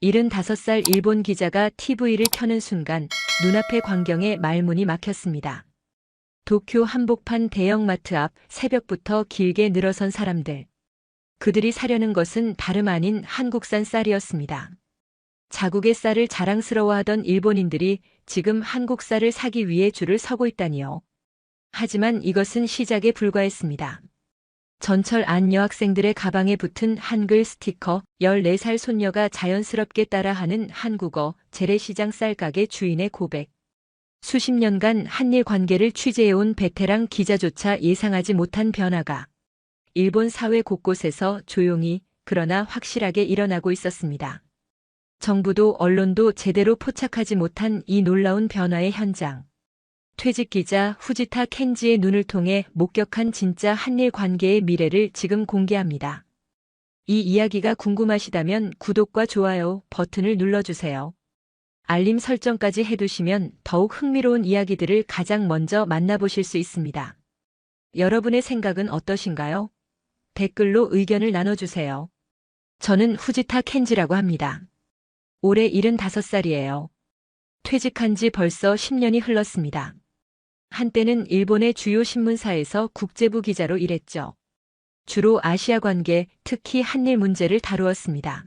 75살 일본 기자가 TV를 켜는 순간 눈앞의 광경에 말문이 막혔습니다. 도쿄 한복판 대형마트 앞 새벽부터 길게 늘어선 사람들. 그들이 사려는 것은 다름 아닌 한국산 쌀이었습니다. 자국의 쌀을 자랑스러워하던 일본인들이 지금 한국 쌀을 사기 위해 줄을 서고 있다니요. 하지만 이것은 시작에 불과했습니다. 전철 안 여학생들의 가방에 붙은 한글 스티커, 14살 손녀가 자연스럽게 따라하는 한국어, 재래시장 쌀가게 주인의 고백. 수십 년간 한일 관계를 취재해온 베테랑 기자조차 예상하지 못한 변화가 일본 사회 곳곳에서 조용히 그러나 확실하게 일어나고 있었습니다. 정부도 언론도 제대로 포착하지 못한 이 놀라운 변화의 현장. 퇴직 기자 후지타 켄지의 눈을 통해 목격한 진짜 한일 관계의 미래를 지금 공개합니다. 이 이야기가 궁금하시다면 구독과 좋아요 버튼을 눌러주세요. 알림 설정까지 해두시면 더욱 흥미로운 이야기들을 가장 먼저 만나보실 수 있습니다. 여러분의 생각은 어떠신가요? 댓글로 의견을 나눠주세요. 저는 후지타 켄지라고 합니다. 올해 75살이에요. 퇴직한 지 벌써 10년이 흘렀습니다. 한때는 일본의 주요 신문사에서 국제부 기자로 일했죠. 주로 아시아 관계, 특히 한일 문제를 다루었습니다.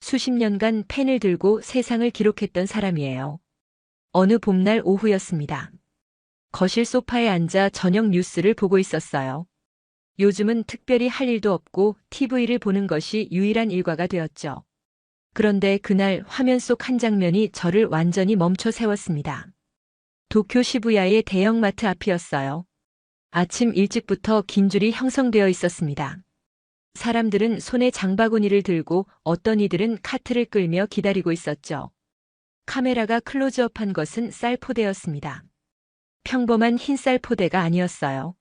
수십 년간 펜을 들고 세상을 기록했던 사람이에요. 어느 봄날 오후였습니다. 거실 소파에 앉아 저녁 뉴스를 보고 있었어요. 요즘은 특별히 할 일도 없고 TV를 보는 것이 유일한 일과가 되었죠. 그런데 그날 화면 속 한 장면이 저를 완전히 멈춰 세웠습니다. 도쿄 시부야의 대형마트 앞이었어요. 아침 일찍부터 긴 줄이 형성되어 있었습니다. 사람들은 손에 장바구니를 들고 어떤 이들은 카트를 끌며 기다리고 있었죠. 카메라가 클로즈업한 것은 쌀 포대였습니다. 평범한 흰 쌀 포대가 아니었어요.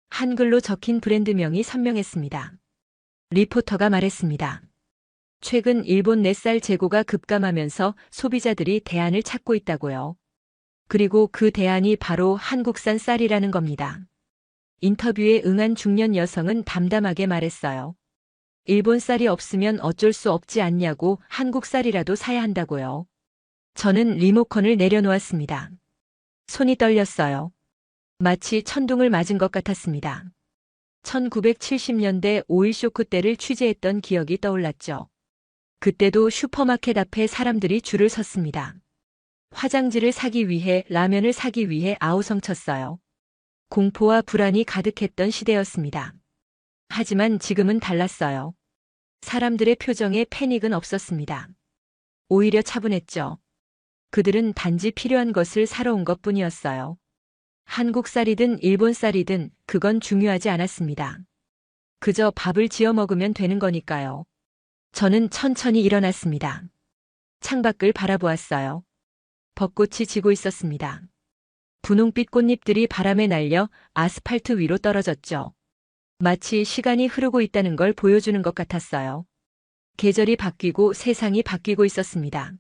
한글로 적힌 브랜드명이 선명했습니다. 리포터가 말했습니다. 최근 일본 내 쌀 재고가 급감하면서 소비자들이 대안을 찾고 있다고요. 그리고 그 대안이 바로 한국산 쌀이라는 겁니다. 인터뷰에 응한 중년 여성은 담담하게 말했어요. 일본 쌀이 없으면 어쩔 수 없지 않냐고 한국 쌀이라도 사야 한다고요. 저는 리모컨을 내려놓았습니다. 손이 떨렸어요. 마치 천둥을 맞은 것 같았습니다. 1970년대 오일 쇼크 때를 취재했던 기억이 떠올랐죠. 그때도 슈퍼마켓 앞에 사람들이 줄을 섰습니다. 화장지를 사기 위해, 라면을 사기 위해 아우성쳤어요. 공포와 불안이 가득했던 시대였습니다. 하지만 지금은 달랐어요. 사람들의 표정에 패닉은 없었습니다. 오히려 차분했죠. 그들은 단지 필요한 것을 사러 온 것뿐이었어요. 한국 쌀이든 일본 쌀이든 그건 중요하지 않았습니다. 그저 밥을 지어 먹으면 되는 거니까요. 저는 천천히 일어났습니다. 창밖을 바라보았어요. 벚꽃이 지고 있었습니다. 분홍빛 꽃잎들이 바람에 날려 아스팔트 위로 떨어졌죠. 마치 시간이 흐르고 있다는 걸 보여주는 것 같았어요. 계절이 바뀌고 세상이 바뀌고 있었습니다.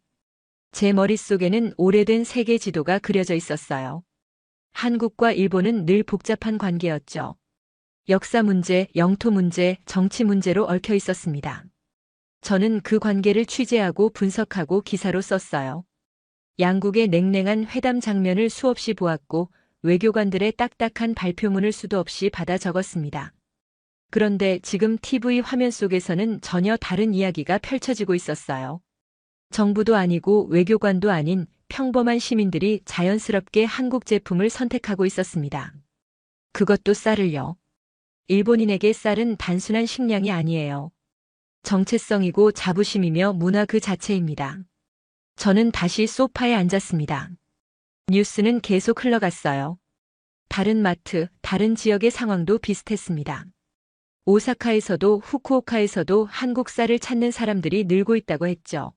제 머릿속에는 오래된 세계 지도가 그려져 있었어요. 한국과 일본은 늘 복잡한 관계였죠. 역사 문제, 영토 문제, 정치 문제로 얽혀 있었습니다. 저는 그 관계를 취재하고 분석하고 기사로 썼어요. 양국의 냉랭한 회담 장면을 수없이 보았고 외교관들의 딱딱한 발표문을 수도 없이 받아 적었습니다. 그런데 지금 TV 화면 속에서는 전혀 다른 이야기가 펼쳐지고 있었어요. 정부도 아니고 외교관도 아닌 평범한 시민들이 자연스럽게 한국 제품을 선택하고 있었습니다. 그것도 쌀을요. 일본인에게 쌀은 단순한 식량이 아니에요. 정체성이고 자부심이며 문화 그 자체입니다. 저는 다시 소파에 앉았습니다. 뉴스는 계속 흘러갔어요. 다른 마트, 다른 지역의 상황도 비슷했습니다. 오사카에서도 후쿠오카에서도 한국 쌀을 찾는 사람들이 늘고 있다고 했죠.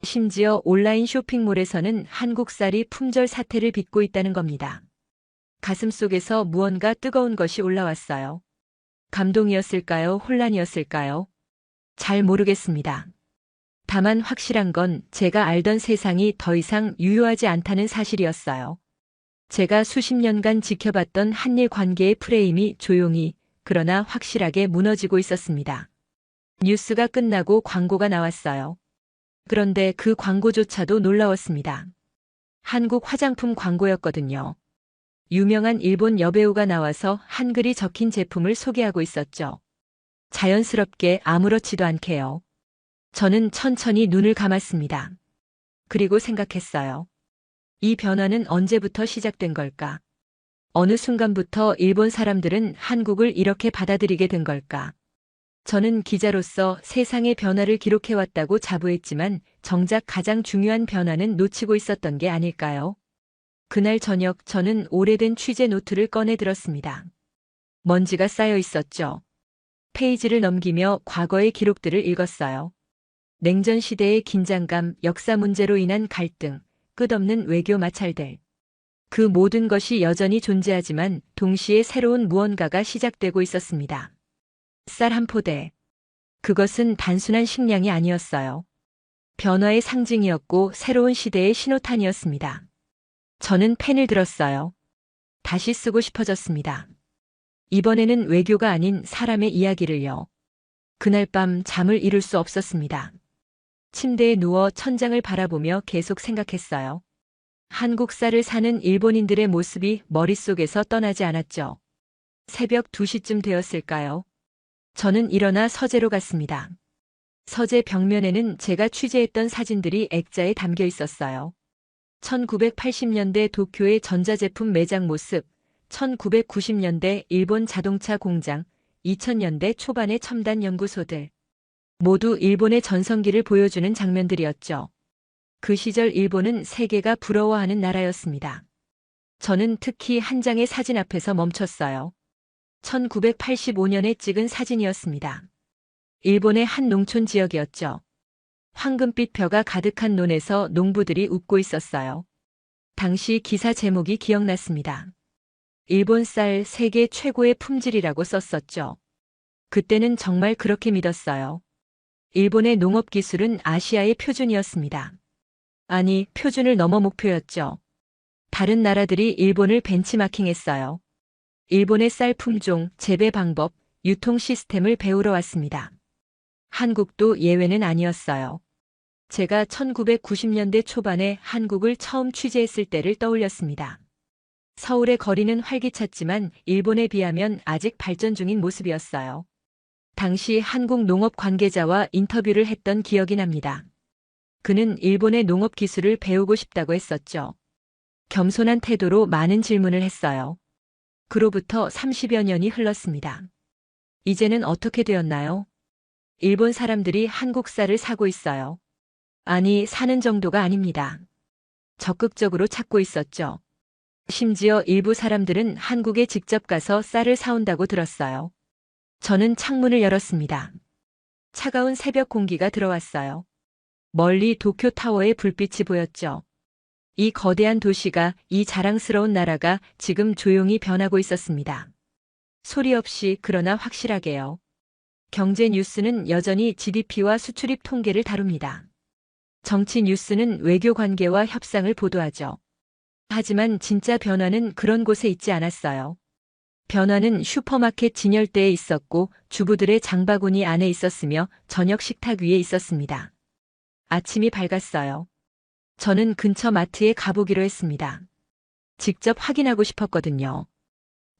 심지어 온라인 쇼핑몰에서는 한국 쌀이 품절 사태를 빚고 있다는 겁니다. 가슴속에서 무언가 뜨거운 것이 올라왔어요. 감동이었을까요? 혼란이었을까요? 잘 모르겠습니다. 다만 확실한 건 제가 알던 세상이 더 이상 유효하지 않다는 사실이었어요. 제가 수십 년간 지켜봤던 한일 관계의 프레임이 조용히 그러나 확실하게 무너지고 있었습니다. 뉴스가 끝나고 광고가 나왔어요. 그런데 그 광고조차도 놀라웠습니다. 한국 화장품 광고였거든요. 유명한 일본 여배우가 나와서 한글이 적힌 제품을 소개하고 있었죠. 자연스럽게 아무렇지도 않게요. 저는 천천히 눈을 감았습니다. 그리고 생각했어요. 이 변화는 언제부터 시작된 걸까? 어느 순간부터 일본 사람들은 한국을 이렇게 받아들이게 된 걸까? 저는 기자로서 세상의 변화를 기록해왔다고 자부했지만 정작 가장 중요한 변화는 놓치고 있었던 게 아닐까요? 그날 저녁 저는 오래된 취재 노트를 꺼내 들었습니다. 먼지가 쌓여 있었죠. 페이지를 넘기며 과거의 기록들을 읽었어요. 냉전 시대의 긴장감, 역사 문제로 인한 갈등, 끝없는 외교 마찰들. 그 모든 것이 여전히 존재하지만 동시에 새로운 무언가가 시작되고 있었습니다. 쌀 한 포대. 그것은 단순한 식량이 아니었어요. 변화의 상징이었고 새로운 시대의 신호탄이었습니다. 저는 펜을 들었어요. 다시 쓰고 싶어졌습니다. 이번에는 외교가 아닌 사람의 이야기를요. 그날 밤 잠을 이룰 수 없었습니다. 침대에 누워 천장을 바라보며 계속 생각했어요. 한국 쌀을 사는 일본인들의 모습이 머릿속에서 떠나지 않았죠. 새벽 2시쯤 되었을까요? 저는 일어나 서재로 갔습니다. 서재 벽면에는 제가 취재했던 사진들이 액자에 담겨 있었어요. 1980년대 도쿄의 전자제품 매장 모습, 1990년대 일본 자동차 공장, 2000년대 초반의 첨단 연구소들. 모두 일본의 전성기를 보여주는 장면들이었죠. 그 시절 일본은 세계가 부러워하는 나라였습니다. 저는 특히 한 장의 사진 앞에서 멈췄어요. 1985년에 찍은 사진이었습니다. 일본의 한 농촌 지역이었죠. 황금빛 벼가 가득한 논에서 농부들이 웃고 있었어요. 당시 기사 제목이 기억났습니다. 일본 쌀 세계 최고의 품질이라고 썼었죠. 그때는 정말 그렇게 믿었어요. 일본의 농업 기술은 아시아의 표준이었습니다. 아니, 표준을 넘어 목표였죠. 다른 나라들이 일본을 벤치마킹했어요. 일본의 쌀 품종, 재배 방법, 유통 시스템을 배우러 왔습니다. 한국도 예외는 아니었어요. 제가 1990년대 초반에 한국을 처음 취재했을 때를 떠올렸습니다. 서울의 거리는 활기찼지만 일본에 비하면 아직 발전 중인 모습이었어요. 당시 한국 농업 관계자와 인터뷰를 했던 기억이 납니다. 그는 일본의 농업 기술을 배우고 싶다고 했었죠. 겸손한 태도로 많은 질문을 했어요. 그로부터 30여 년이 흘렀습니다. 이제는 어떻게 되었나요? 일본 사람들이 한국 쌀을 사고 있어요. 아니, 사는 정도가 아닙니다. 적극적으로 찾고 있었죠. 심지어 일부 사람들은 한국에 직접 가서 쌀을 사온다고 들었어요. 저는 창문을 열었습니다. 차가운 새벽 공기가 들어왔어요. 멀리 도쿄타워의 불빛이 보였죠. 이 거대한 도시가, 이 자랑스러운 나라가 지금 조용히 변하고 있었습니다. 소리 없이 그러나 확실하게요. 경제 뉴스는 여전히 GDP와 수출입 통계를 다룹니다. 정치 뉴스는 외교 관계와 협상을 보도하죠. 하지만 진짜 변화는 그런 곳에 있지 않았어요. 변화는 슈퍼마켓 진열대에 있었고 주부들의 장바구니 안에 있었으며 저녁 식탁 위에 있었습니다. 아침이 밝았어요. 저는 근처 마트에 가보기로 했습니다. 직접 확인하고 싶었거든요.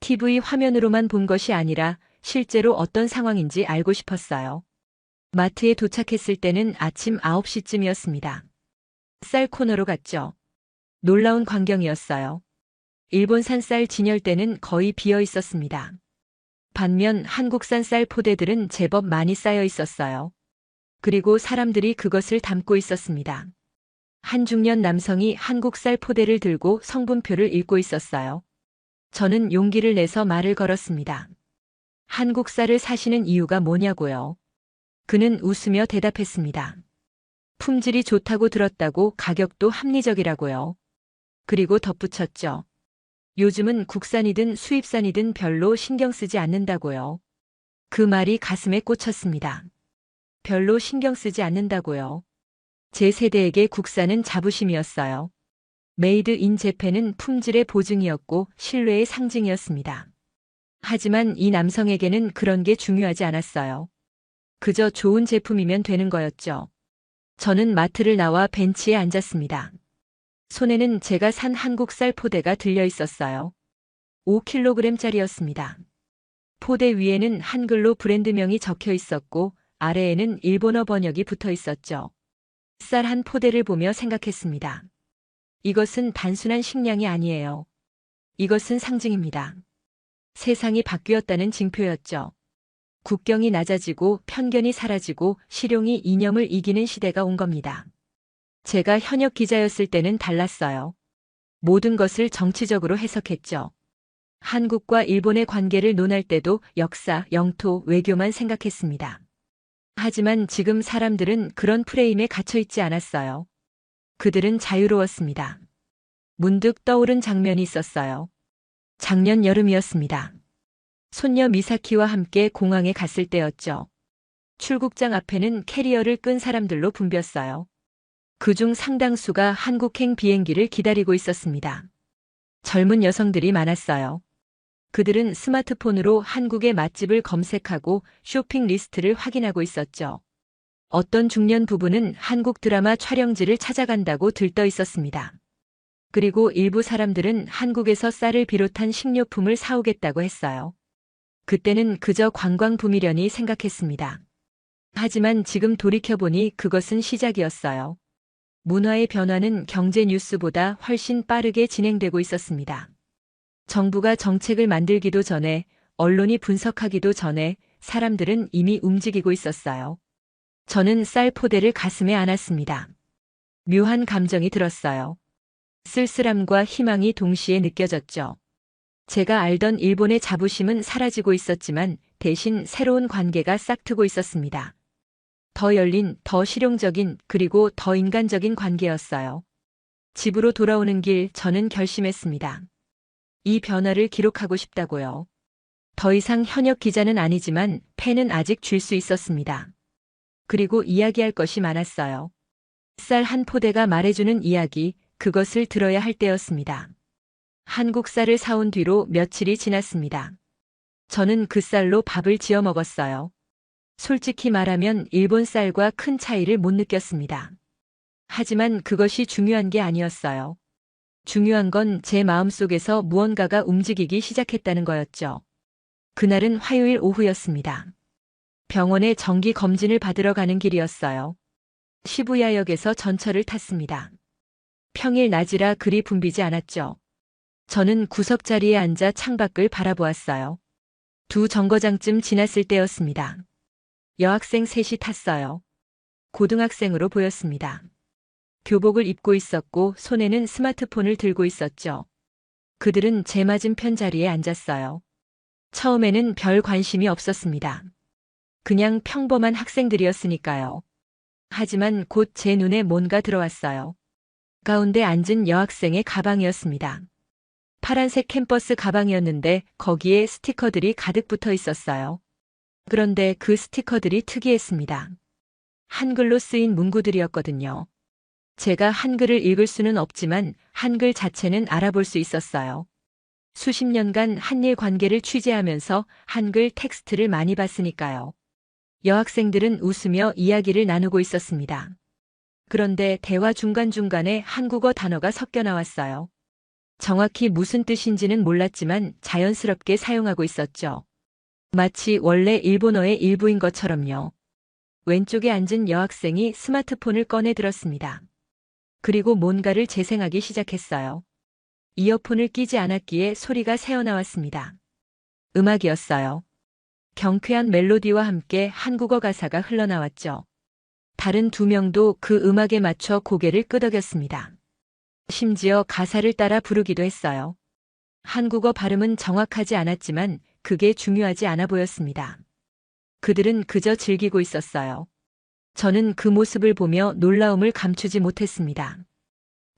TV 화면으로만 본 것이 아니라 실제로 어떤 상황인지 알고 싶었어요. 마트에 도착했을 때는 아침 9시쯤이었습니다. 쌀 코너로 갔죠. 놀라운 광경이었어요. 일본산 쌀 진열대는 거의 비어 있었습니다. 반면 한국산 쌀 포대들은 제법 많이 쌓여 있었어요. 그리고 사람들이 그것을 담고 있었습니다. 한 중년 남성이 한국 쌀 포대를 들고 성분표를 읽고 있었어요. 저는 용기를 내서 말을 걸었습니다. 한국 쌀을 사시는 이유가 뭐냐고요? 그는 웃으며 대답했습니다. 품질이 좋다고 들었다고, 가격도 합리적이라고요. 그리고 덧붙였죠. 요즘은 국산이든 수입산이든 별로 신경 쓰지 않는다고요. 그 말이 가슴에 꽂혔습니다. 별로 신경 쓰지 않는다고요. 제 세대에게 국산은 자부심이었어요. 메이드 인 재팬은 품질의 보증이었고 신뢰의 상징이었습니다. 하지만 이 남성에게는 그런 게 중요하지 않았어요. 그저 좋은 제품이면 되는 거였죠. 저는 마트를 나와 벤치에 앉았습니다. 손에는 제가 산 한국 쌀 포대가 들려 있었어요. 5kg짜리였습니다. 포대 위에는 한글로 브랜드명이 적혀 있었고 아래에는 일본어 번역이 붙어 있었죠. 쌀 한 포대를 보며 생각했습니다. 이것은 단순한 식량이 아니에요. 이것은 상징입니다. 세상이 바뀌었다는 징표였죠. 국경이 낮아지고 편견이 사라지고 실용이 이념을 이기는 시대가 온 겁니다. 제가 현역 기자였을 때는 달랐어요. 모든 것을 정치적으로 해석했죠. 한국과 일본의 관계를 논할 때도 역사, 영토, 외교만 생각했습니다. 하지만 지금 사람들은 그런 프레임에 갇혀 있지 않았어요. 그들은 자유로웠습니다. 문득 떠오른 장면이 있었어요. 작년 여름이었습니다. 손녀 미사키와 함께 공항에 갔을 때였죠. 출국장 앞에는 캐리어를 끈 사람들로 붐볐어요. 그중 상당수가 한국행 비행기를 기다리고 있었습니다. 젊은 여성들이 많았어요. 그들은 스마트폰으로 한국의 맛집을 검색하고 쇼핑 리스트를 확인하고 있었죠. 어떤 중년 부부는 한국 드라마 촬영지를 찾아간다고 들떠 있었습니다. 그리고 일부 사람들은 한국에서 쌀을 비롯한 식료품을 사오겠다고 했어요. 그때는 그저 관광붐이려니 생각했습니다. 하지만 지금 돌이켜보니 그것은 시작이었어요. 문화의 변화는 경제 뉴스보다 훨씬 빠르게 진행되고 있었습니다. 정부가 정책을 만들기도 전에, 언론이 분석하기도 전에 사람들은 이미 움직이고 있었어요. 저는 쌀 포대를 가슴에 안았습니다. 묘한 감정이 들었어요. 쓸쓸함과 희망이 동시에 느껴졌죠. 제가 알던 일본의 자부심은 사라지고 있었지만 대신 새로운 관계가 싹트고 있었습니다. 더 열린, 더 실용적인, 그리고 더 인간적인 관계였어요. 집으로 돌아오는 길 저는 결심했습니다. 이 변화를 기록하고 싶다고요. 더 이상 현역 기자는 아니지만 펜은 아직 쥘 수 있었습니다. 그리고 이야기할 것이 많았어요. 쌀 한 포대가 말해주는 이야기, 그것을 들어야 할 때였습니다. 한국 쌀을 사온 뒤로 며칠이 지났습니다. 저는 그 쌀로 밥을 지어 먹었어요. 솔직히 말하면 일본 쌀과 큰 차이를 못 느꼈습니다. 하지만 그것이 중요한 게 아니었어요. 중요한 건 제 마음속에서 무언가가 움직이기 시작했다는 거였죠. 그날은 화요일 오후였습니다. 병원에 정기 검진을 받으러 가는 길이었어요. 시부야역에서 전철을 탔습니다. 평일 낮이라 그리 붐비지 않았죠. 저는 구석자리에 앉아 창밖을 바라보았어요. 두 정거장쯤 지났을 때였습니다. 여학생 셋이 탔어요. 고등학생으로 보였습니다. 교복을 입고 있었고 손에는 스마트폰을 들고 있었죠. 그들은 제 맞은편 자리에 앉았어요. 처음에는 별 관심이 없었습니다. 그냥 평범한 학생들이었으니까요. 하지만 곧 제 눈에 뭔가 들어왔어요. 가운데 앉은 여학생의 가방이었습니다. 파란색 캠퍼스 가방이었는데 거기에 스티커들이 가득 붙어 있었어요. 그런데 그 스티커들이 특이했습니다. 한글로 쓰인 문구들이었거든요. 제가 한글을 읽을 수는 없지만 한글 자체는 알아볼 수 있었어요. 수십 년간 한일 관계를 취재하면서 한글 텍스트를 많이 봤으니까요. 여학생들은 웃으며 이야기를 나누고 있었습니다. 그런데 대화 중간중간에 한국어 단어가 섞여 나왔어요. 정확히 무슨 뜻인지는 몰랐지만 자연스럽게 사용하고 있었죠. 마치 원래 일본어의 일부인 것처럼요. 왼쪽에 앉은 여학생이 스마트폰을 꺼내 들었습니다. 그리고 뭔가를 재생하기 시작했어요. 이어폰을 끼지 않았기에 소리가 새어나왔습니다. 음악이었어요. 경쾌한 멜로디와 함께 한국어 가사가 흘러나왔죠. 다른 두 명도 그 음악에 맞춰 고개를 끄덕였습니다. 심지어 가사를 따라 부르기도 했어요. 한국어 발음은 정확하지 않았지만 그게 중요하지 않아 보였습니다. 그들은 그저 즐기고 있었어요. 저는 그 모습을 보며 놀라움을 감추지 못했습니다.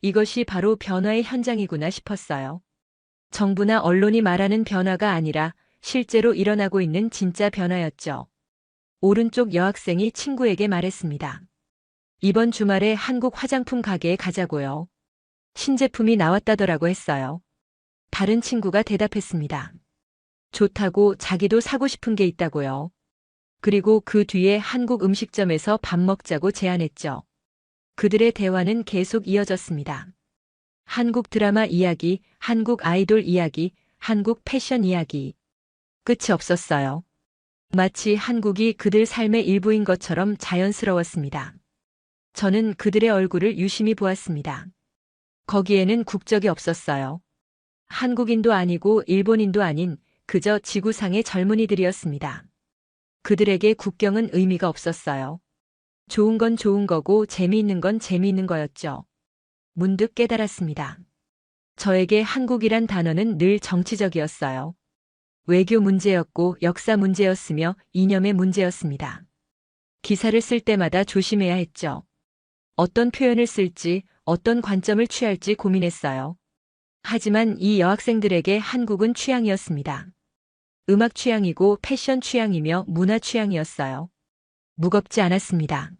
이것이 바로 변화의 현장이구나 싶었어요. 정부나 언론이 말하는 변화가 아니라 실제로 일어나고 있는 진짜 변화였죠. 오른쪽 여학생이 친구에게 말했습니다. 이번 주말에 한국 화장품 가게에 가자고요. 신제품이 나왔다더라고 했어요. 다른 친구가 대답했습니다. 좋다고 자기도 사고 싶은 게 있다고요. 그리고 그 뒤에 한국 음식점에서 밥 먹자고 제안했죠. 그들의 대화는 계속 이어졌습니다. 한국 드라마 이야기, 한국 아이돌 이야기, 한국 패션 이야기. 끝이 없었어요. 마치 한국이 그들 삶의 일부인 것처럼 자연스러웠습니다. 저는 그들의 얼굴을 유심히 보았습니다. 거기에는 국적이 없었어요. 한국인도 아니고 일본인도 아닌 그저 지구상의 젊은이들이었습니다. 그들에게 국경은 의미가 없었어요. 좋은 건 좋은 거고 재미있는 건 재미있는 거였죠. 문득 깨달았습니다. 저에게 한국이란 단어는 늘 정치적이었어요. 외교 문제였고 역사 문제였으며 이념의 문제였습니다. 기사를 쓸 때마다 조심해야 했죠. 어떤 표현을 쓸지, 어떤 관점을 취할지 고민했어요. 하지만 이 여학생들에게 한국은 취향이었습니다. 음악 취향이고 패션 취향이며 문화 취향이었어요. 무겁지 않았습니다.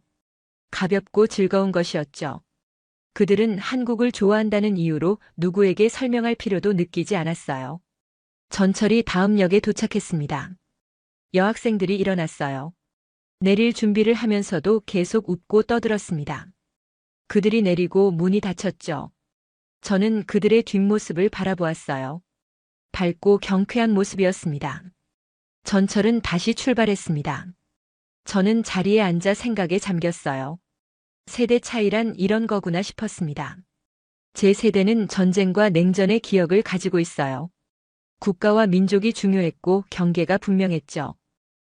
가볍고 즐거운 것이었죠. 그들은 한국을 좋아한다는 이유로 누구에게 설명할 필요도 느끼지 않았어요. 전철이 다음 역에 도착했습니다. 여학생들이 일어났어요. 내릴 준비를 하면서도 계속 웃고 떠들었습니다. 그들이 내리고 문이 닫혔죠. 저는 그들의 뒷모습을 바라보았어요. 밝고 경쾌한 모습이었습니다. 전철은 다시 출발했습니다. 저는 자리에 앉아 생각에 잠겼어요. 세대 차이란 이런 거구나 싶었습니다. 제 세대는 전쟁과 냉전의 기억을 가지고 있어요. 국가와 민족이 중요했고 경계가 분명했죠.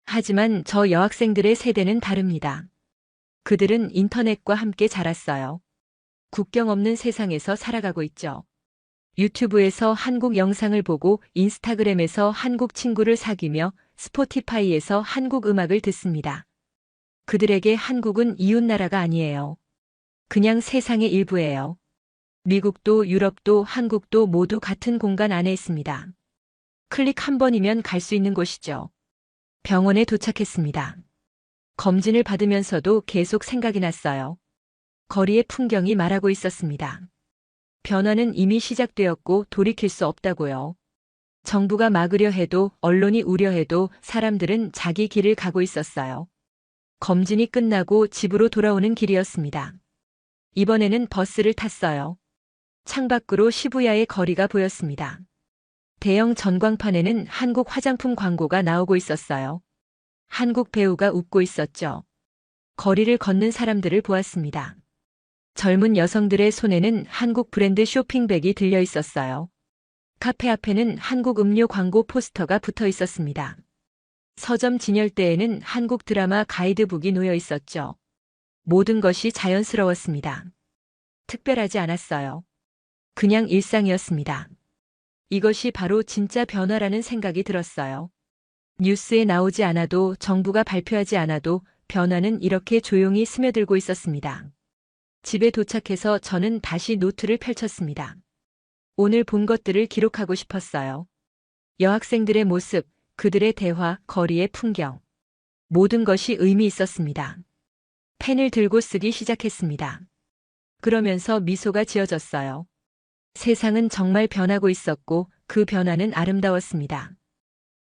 하지만 저 여학생들의 세대는 다릅니다. 그들은 인터넷과 함께 자랐어요. 국경 없는 세상에서 살아가고 있죠. 유튜브에서 한국 영상을 보고 인스타그램에서 한국 친구를 사귀며 스포티파이에서 한국 음악을 듣습니다. 그들에게 한국은 이웃나라가 아니에요. 그냥 세상의 일부예요. 미국도 유럽도 한국도 모두 같은 공간 안에 있습니다. 클릭 한 번이면 갈 수 있는 곳이죠. 병원에 도착했습니다. 검진을 받으면서도 계속 생각이 났어요. 거리의 풍경이 말하고 있었습니다. 변화는 이미 시작되었고 돌이킬 수 없다고요. 정부가 막으려 해도 언론이 우려해도 사람들은 자기 길을 가고 있었어요. 검진이 끝나고 집으로 돌아오는 길이었습니다. 이번에는 버스를 탔어요. 창밖으로 시부야의 거리가 보였습니다. 대형 전광판에는 한국 화장품 광고가 나오고 있었어요. 한국 배우가 웃고 있었죠. 거리를 걷는 사람들을 보았습니다. 젊은 여성들의 손에는 한국 브랜드 쇼핑백이 들려 있었어요. 카페 앞에는 한국 음료 광고 포스터가 붙어 있었습니다. 서점 진열대에는 한국 드라마 가이드북이 놓여 있었죠. 모든 것이 자연스러웠습니다. 특별하지 않았어요. 그냥 일상이었습니다. 이것이 바로 진짜 변화라는 생각이 들었어요. 뉴스에 나오지 않아도 정부가 발표하지 않아도 변화는 이렇게 조용히 스며들고 있었습니다. 집에 도착해서 저는 다시 노트를 펼쳤습니다. 오늘 본 것들을 기록하고 싶었어요. 여학생들의 모습, 그들의 대화, 거리의 풍경. 모든 것이 의미 있었습니다. 펜을 들고 쓰기 시작했습니다. 그러면서 미소가 지어졌어요. 세상은 정말 변하고 있었고 그 변화는 아름다웠습니다.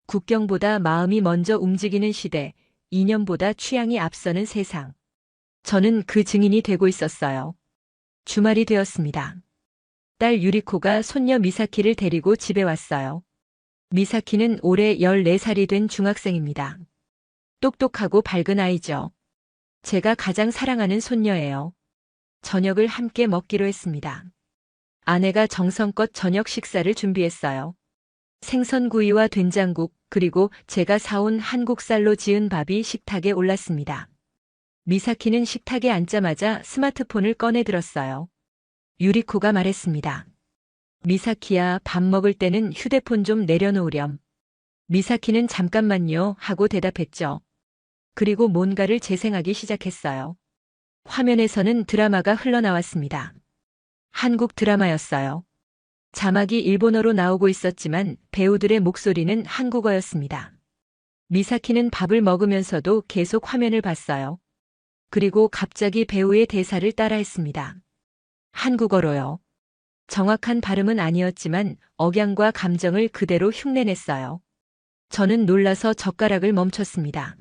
국경보다 마음이 먼저 움직이는 시대, 이념보다 취향이 앞서는 세상. 저는 그 증인이 되고 있었어요. 주말이 되었습니다. 딸 유리코가 손녀 미사키를 데리고 집에 왔어요. 미사키는 올해 14살이 된 중학생입니다. 똑똑하고 밝은 아이죠. 제가 가장 사랑하는 손녀예요. 저녁을 함께 먹기로 했습니다. 아내가 정성껏 저녁 식사를 준비했어요. 생선구이와 된장국, 그리고 제가 사온 한국쌀로 지은 밥이 식탁에 올랐습니다. 미사키는 식탁에 앉자마자 스마트폰을 꺼내 들었어요. 유리코가 말했습니다. 미사키야, 밥 먹을 때는 휴대폰 좀 내려놓으렴. 미사키는 잠깐만요 하고 대답했죠. 그리고 뭔가를 재생하기 시작했어요. 화면에서는 드라마가 흘러나왔습니다. 한국 드라마였어요. 자막이 일본어로 나오고 있었지만 배우들의 목소리는 한국어였습니다. 미사키는 밥을 먹으면서도 계속 화면을 봤어요. 그리고 갑자기 배우의 대사를 따라했습니다. 한국어로요. 정확한 발음은 아니었지만 억양과 감정을 그대로 흉내냈어요. 저는 놀라서 젓가락을 멈췄습니다.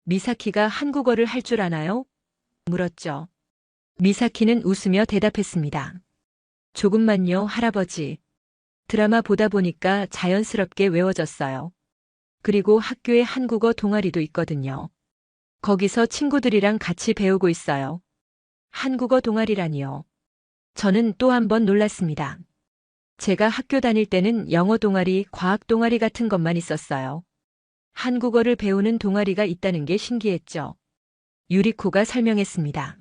미사키가 한국어를 할 줄 아나요? 물었죠. 미사키는 웃으며 대답했습니다. 조금만요, 할아버지. 드라마 보다 보니까 자연스럽게 외워졌어요. 그리고 학교에 한국어 동아리도 있거든요. 거기서 친구들이랑 같이 배우고 있어요. 한국어 동아리라니요. 저는 또 한 번 놀랐습니다. 제가 학교 다닐 때는 영어 동아리, 과학 동아리 같은 것만 있었어요. 한국어를 배우는 동아리가 있다는 게 신기했죠. 유리코가 설명했습니다.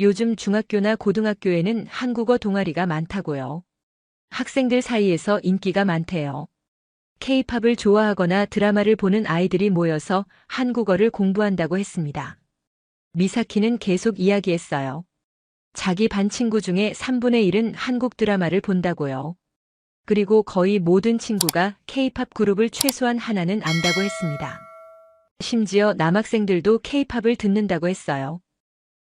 요즘 중학교나 고등학교에는 한국어 동아리가 많다고요. 학생들 사이에서 인기가 많대요. K-팝을 좋아하거나 드라마를 보는 아이들이 모여서 한국어를 공부한다고 했습니다. 미사키는 계속 이야기했어요. 자기 반 친구 중에 3분의 1은 한국 드라마를 본다고요. 그리고 거의 모든 친구가 K-팝 그룹을 최소한 하나는 안다고 했습니다. 심지어 남학생들도 K-팝을 듣는다고 했어요.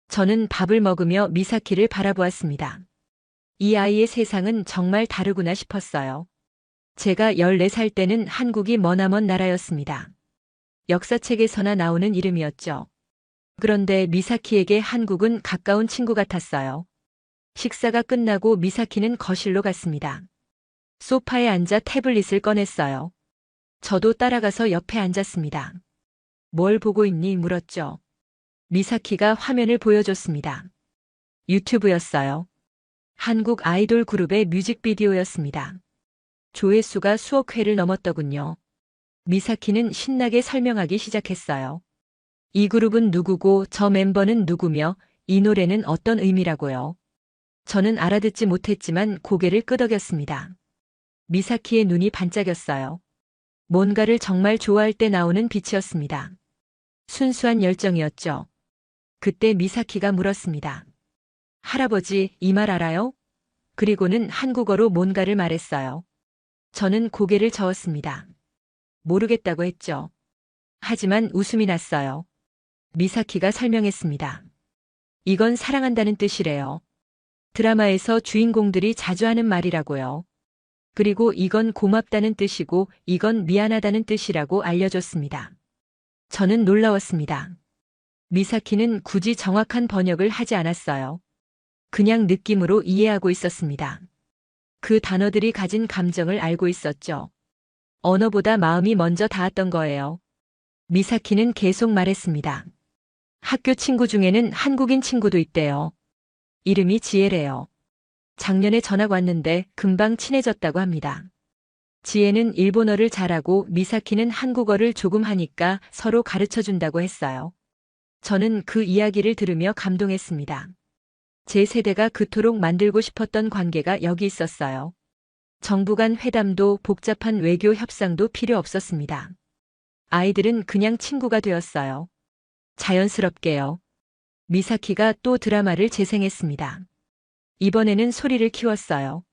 저는 밥을 먹으며 미사키를 바라보았습니다. 이 아이의 세상은 정말 다르구나 싶었어요. 제가 14살 때는 한국이 머나먼 나라였습니다. 역사책에서나 나오는 이름이었죠. 그런데 미사키에게 한국은 가까운 친구 같았어요. 식사가 끝나고 미사키는 거실로 갔습니다. 소파에 앉아 태블릿을 꺼냈어요. 저도 따라가서 옆에 앉았습니다. 뭘 보고 있니? 물었죠. 미사키가 화면을 보여줬습니다. 유튜브였어요. 한국 아이돌 그룹의 뮤직비디오였습니다. 조회수가 수억 회를 넘었더군요. 미사키는 신나게 설명하기 시작했어요. 이 그룹은 누구고 저 멤버는 누구며 이 노래는 어떤 의미라고요. 저는 알아듣지 못했지만 고개를 끄덕였습니다. 미사키의 눈이 반짝였어요. 뭔가를 정말 좋아할 때 나오는 빛이었습니다. 순수한 열정이었죠. 그때 미사키가 물었습니다. 할아버지, 이 말 알아요? 그리고는 한국어로 뭔가를 말했어요. 저는 고개를 저었습니다. 모르겠다고 했죠. 하지만 웃음이 났어요. 미사키가 설명했습니다. 이건 사랑한다는 뜻이래요. 드라마에서 주인공들이 자주 하는 말이라고요. 그리고 이건 고맙다는 뜻이고 이건 미안하다는 뜻이라고 알려줬습니다. 저는 놀라웠습니다. 미사키는 굳이 정확한 번역을 하지 않았어요. 그냥 느낌으로 이해하고 있었습니다. 그 단어들이 가진 감정을 알고 있었죠. 언어보다 마음이 먼저 닿았던 거예요. 미사키는 계속 말했습니다. 학교 친구 중에는 한국인 친구도 있대요. 이름이 지혜래요. 작년에 전학 왔는데 금방 친해졌다고 합니다. 지혜는 일본어를 잘하고 미사키는 한국어를 조금 하니까 서로 가르쳐 준다고 했어요. 저는 그 이야기를 들으며 감동했습니다. 제 세대가 그토록 만들고 싶었던 관계가 여기 있었어요. 정부 간 회담도 복잡한 외교 협상도 필요 없었습니다. 아이들은 그냥 친구가 되었어요. 자연스럽게요. 미사키가 또 드라마를 재생했습니다. 이번에는 소리를 키웠어요.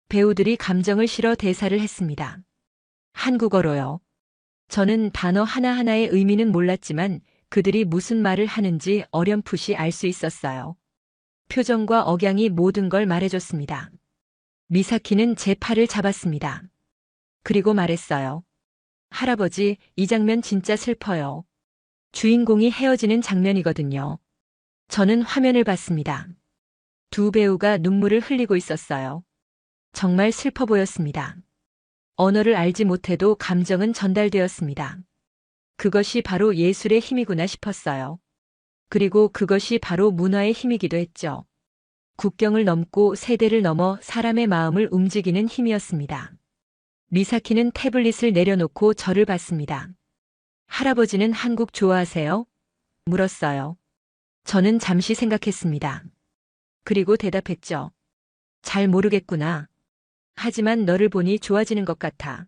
배우들이 감정을 실어 대사를 했습니다. 한국어로요. 저는 단어 하나하나의 의미는 몰랐지만 그들이 무슨 말을 하는지 어렴풋이 알 수 있었어요. 표정과 억양이 모든 걸 말해줬습니다. 미사키는 제 팔을 잡았습니다. 그리고 말했어요. 할아버지, 이 장면 진짜 슬퍼요. 주인공이 헤어지는 장면이거든요. 저는 화면을 봤습니다. 두 배우가 눈물을 흘리고 있었어요. 정말 슬퍼 보였습니다. 언어를 알지 못해도 감정은 전달되었습니다. 그것이 바로 예술의 힘이구나 싶었어요. 그리고 그것이 바로 문화의 힘이기도 했죠. 국경을 넘고 세대를 넘어 사람의 마음을 움직이는 힘이었습니다. 미사키는 태블릿을 내려놓고 저를 봤습니다. 할아버지는 한국 좋아하세요? 물었어요. 저는 잠시 생각했습니다. 그리고 대답했죠. 잘 모르겠구나. 하지만 너를 보니 좋아지는 것 같아.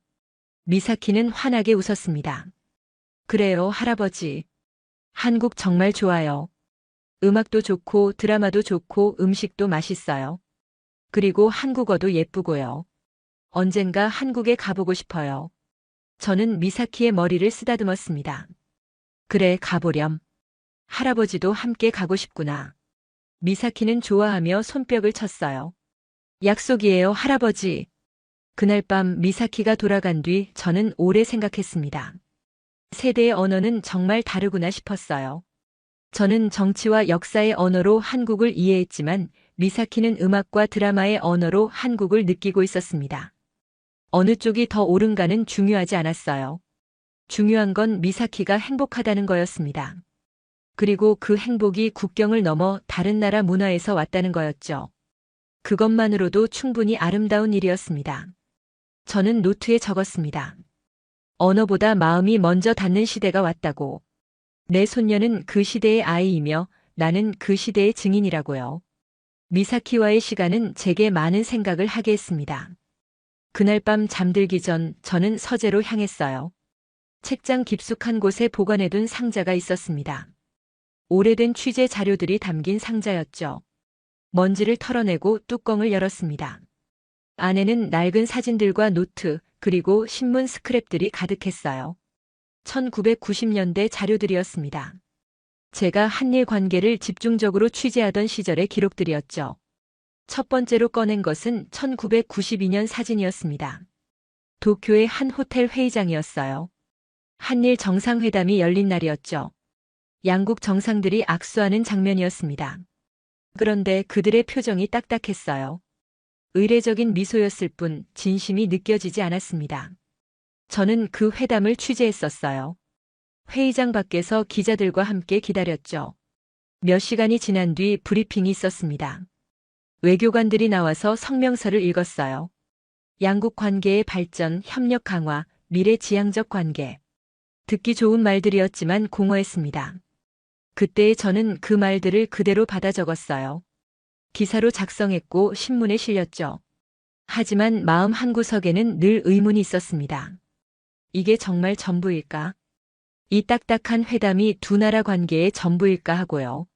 미사키는 환하게 웃었습니다. 그래요, 할아버지. 한국 정말 좋아요. 음악도 좋고 드라마도 좋고 음식도 맛있어요. 그리고 한국어도 예쁘고요. 언젠가 한국에 가보고 싶어요. 저는 미사키의 머리를 쓰다듬었습니다. 그래, 가보렴. 할아버지도 함께 가고 싶구나. 미사키는 좋아하며 손뼉을 쳤어요. 약속이에요, 할아버지. 그날 밤 미사키가 돌아간 뒤 저는 오래 생각했습니다. 세대의 언어는 정말 다르구나 싶었어요. 저는 정치와 역사의 언어로 한국을 이해했지만 미사키는 음악과 드라마의 언어로 한국을 느끼고 있었습니다. 어느 쪽이 더 옳은가는 중요하지 않았어요. 중요한 건 미사키가 행복하다는 거였습니다. 그리고 그 행복이 국경을 넘어 다른 나라 문화에서 왔다는 거였죠. 그것만으로도 충분히 아름다운 일이었습니다. 저는 노트에 적었습니다. 언어보다 마음이 먼저 닿는 시대가 왔다고. 내 손녀는 그 시대의 아이이며 나는 그 시대의 증인이라고요. 미사키와의 시간은 제게 많은 생각을 하게 했습니다. 그날 밤 잠들기 전 저는 서재로 향했어요. 책장 깊숙한 곳에 보관해둔 상자가 있었습니다. 오래된 취재 자료들이 담긴 상자였죠. 먼지를 털어내고 뚜껑을 열었습니다. 안에는 낡은 사진들과 노트, 그리고 신문 스크랩들이 가득했어요. 1990년대 자료들이었습니다. 제가 한일 관계를 집중적으로 취재하던 시절의 기록들이었죠. 첫 번째로 꺼낸 것은 1992년 사진이었습니다. 도쿄의 한 호텔 회의장이었어요. 한일 정상회담이 열린 날이었죠. 양국 정상들이 악수하는 장면이었습니다. 그런데 그들의 표정이 딱딱했어요. 의례적인 미소였을 뿐 진심이 느껴지지 않았습니다. 저는 그 회담을 취재했었어요. 회의장 밖에서 기자들과 함께 기다렸죠. 몇 시간이 지난 뒤 브리핑이 있었습니다. 외교관들이 나와서 성명서를 읽었어요. 양국 관계의 발전, 협력 강화, 미래 지향적 관계. 듣기 좋은 말들이었지만 공허했습니다. 그때 저는 그 말들을 그대로 받아 적었어요. 기사로 작성했고 신문에 실렸죠. 하지만 마음 한구석에는 늘 의문이 있었습니다. 이게 정말 전부일까? 이 딱딱한 회담이 두 나라 관계의 전부일까 하고요.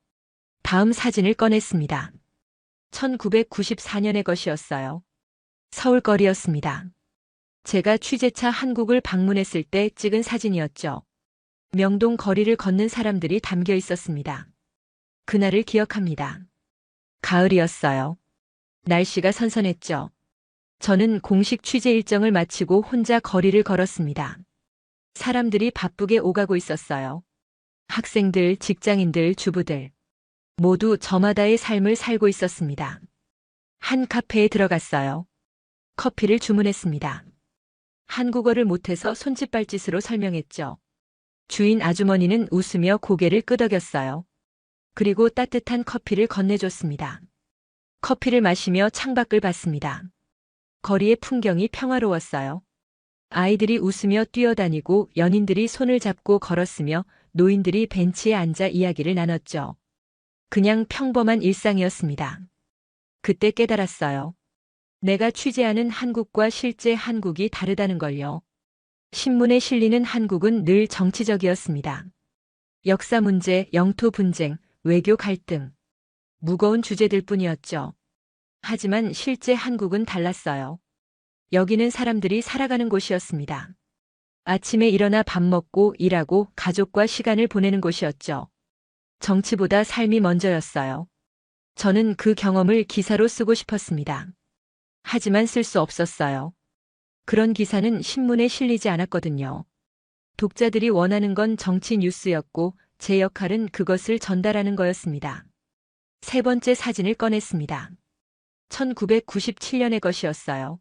다음 사진을 꺼냈습니다. 1994년의 것이었어요. 서울거리였습니다. 제가 취재차 한국을 방문했을 때 찍은 사진이었죠. 명동 거리를 걷는 사람들이 담겨 있었습니다. 그날을 기억합니다. 가을이었어요. 날씨가 선선했죠. 저는 공식 취재 일정을 마치고 혼자 거리를 걸었습니다. 사람들이 바쁘게 오가고 있었어요. 학생들, 직장인들, 주부들. 모두 저마다의 삶을 살고 있었습니다. 한 카페에 들어갔어요. 커피를 주문했습니다. 한국어를 못해서 손짓발짓으로 설명했죠. 주인 아주머니는 웃으며 고개를 끄덕였어요. 그리고 따뜻한 커피를 건네줬습니다. 커피를 마시며 창밖을 봤습니다. 거리의 풍경이 평화로웠어요. 아이들이 웃으며 뛰어다니고 연인들이 손을 잡고 걸었으며 노인들이 벤치에 앉아 이야기를 나눴죠. 그냥 평범한 일상이었습니다. 그때 깨달았어요. 내가 취재하는 한국과 실제 한국이 다르다는 걸요. 신문에 실리는 한국은 늘 정치적이었습니다. 역사 문제, 영토 분쟁, 외교 갈등. 무거운 주제들 뿐이었죠. 하지만 실제 한국은 달랐어요. 여기는 사람들이 살아가는 곳이었습니다. 아침에 일어나 밥 먹고 일하고 가족과 시간을 보내는 곳이었죠. 정치보다 삶이 먼저였어요. 저는 그 경험을 기사로 쓰고 싶었습니다. 하지만 쓸 수 없었어요. 그런 기사는 신문에 실리지 않았거든요. 독자들이 원하는 건 정치 뉴스였고 제 역할은 그것을 전달하는 거였습니다. 세 번째 사진을 꺼냈습니다. 1997년의 것이었어요.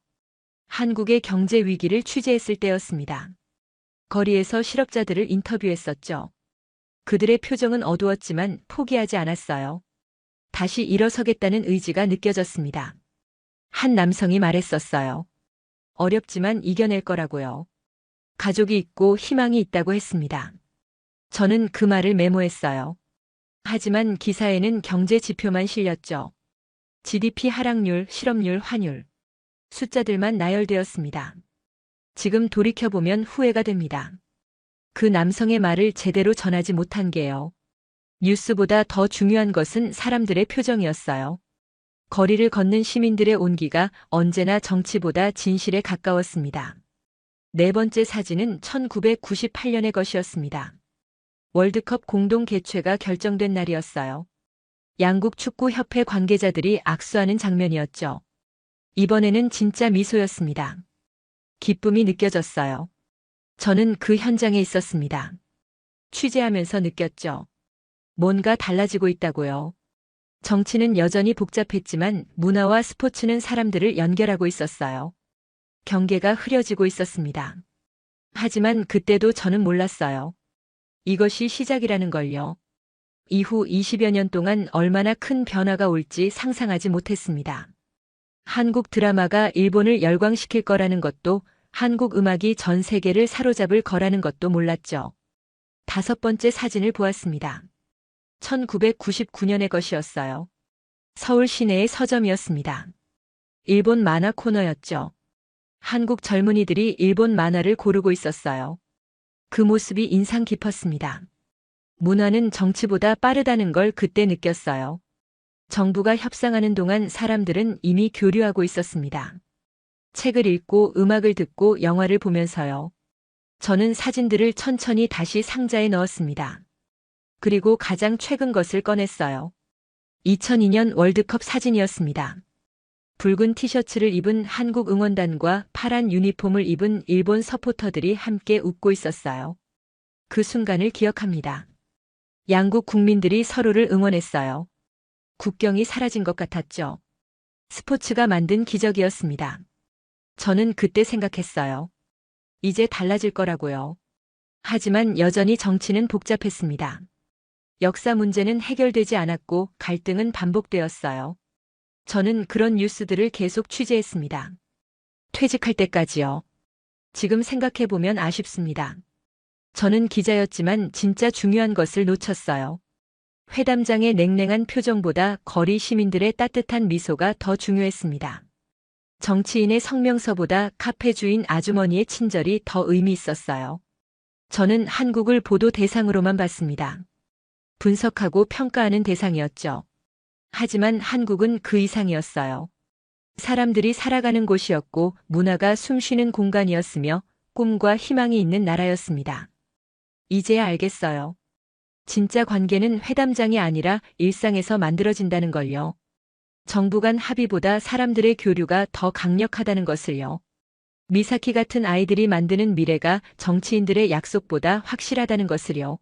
한국의 경제 위기를 취재했을 때였습니다. 거리에서 실업자들을 인터뷰했었죠. 그들의 표정은 어두웠지만 포기하지 않았어요. 다시 일어서겠다는 의지가 느껴졌습니다. 한 남성이 말했었어요. 어렵지만 이겨낼 거라고요. 가족이 있고 희망이 있다고 했습니다. 저는 그 말을 메모했어요. 하지만 기사에는 경제 지표만 실렸죠. GDP 하락률, 실업률, 환율. 숫자들만 나열되었습니다. 지금 돌이켜보면 후회가 됩니다. 그 남성의 말을 제대로 전하지 못한 게요. 뉴스보다 더 중요한 것은 사람들의 표정이었어요. 거리를 걷는 시민들의 온기가 언제나 정치보다 진실에 가까웠습니다. 네 번째 사진은 1998년의 것이었습니다. 월드컵 공동 개최가 결정된 날이었어요. 양국 축구협회 관계자들이 악수하는 장면이었죠. 이번에는 진짜 미소였습니다. 기쁨이 느껴졌어요. 저는 그 현장에 있었습니다. 취재하면서 느꼈죠. 뭔가 달라지고 있다고요. 정치는 여전히 복잡했지만 문화와 스포츠는 사람들을 연결하고 있었어요. 경계가 흐려지고 있었습니다. 하지만 그때도 저는 몰랐어요. 이것이 시작이라는 걸요. 이후 20여 년 동안 얼마나 큰 변화가 올지 상상하지 못했습니다. 한국 드라마가 일본을 열광시킬 거라는 것도, 한국 음악이 전 세계를 사로잡을 거라는 것도 몰랐죠. 5번째 사진을 보았습니다. 1999년의 것이었어요. 서울 시내의 서점이었습니다. 일본 만화 코너였죠. 한국 젊은이들이 일본 만화를 고르고 있었어요. 그 모습이 인상 깊었습니다. 문화는 정치보다 빠르다는 걸 그때 느꼈어요. 정부가 협상하는 동안 사람들은 이미 교류하고 있었습니다. 책을 읽고 음악을 듣고 영화를 보면서요. 저는 사진들을 천천히 다시 상자에 넣었습니다. 그리고 가장 최근 것을 꺼냈어요. 2002년 월드컵 사진이었습니다. 붉은 티셔츠를 입은 한국 응원단과 파란 유니폼을 입은 일본 서포터들이 함께 웃고 있었어요. 그 순간을 기억합니다. 양국 국민들이 서로를 응원했어요. 국경이 사라진 것 같았죠. 스포츠가 만든 기적이었습니다. 저는 그때 생각했어요. 이제 달라질 거라고요. 하지만 여전히 정치는 복잡했습니다. 역사 문제는 해결되지 않았고 갈등은 반복되었어요. 저는 그런 뉴스들을 계속 취재했습니다. 퇴직할 때까지요. 지금 생각해보면 아쉽습니다. 저는 기자였지만 진짜 중요한 것을 놓쳤어요. 회담장의 냉랭한 표정보다 거리 시민들의 따뜻한 미소가 더 중요했습니다. 정치인의 성명서보다 카페 주인 아주머니의 친절이 더 의미 있었어요. 저는 한국을 보도 대상으로만 봤습니다. 분석하고 평가하는 대상이었죠. 하지만 한국은 그 이상이었어요. 사람들이 살아가는 곳이었고 문화가 숨쉬는 공간이었으며 꿈과 희망이 있는 나라였습니다. 이제야 알겠어요. 진짜 관계는 회담장이 아니라 일상에서 만들어진다는 걸요. 정부 간 합의보다 사람들의 교류가 더 강력하다는 것을요. 미사키 같은 아이들이 만드는 미래가 정치인들의 약속보다 확실하다는 것을요.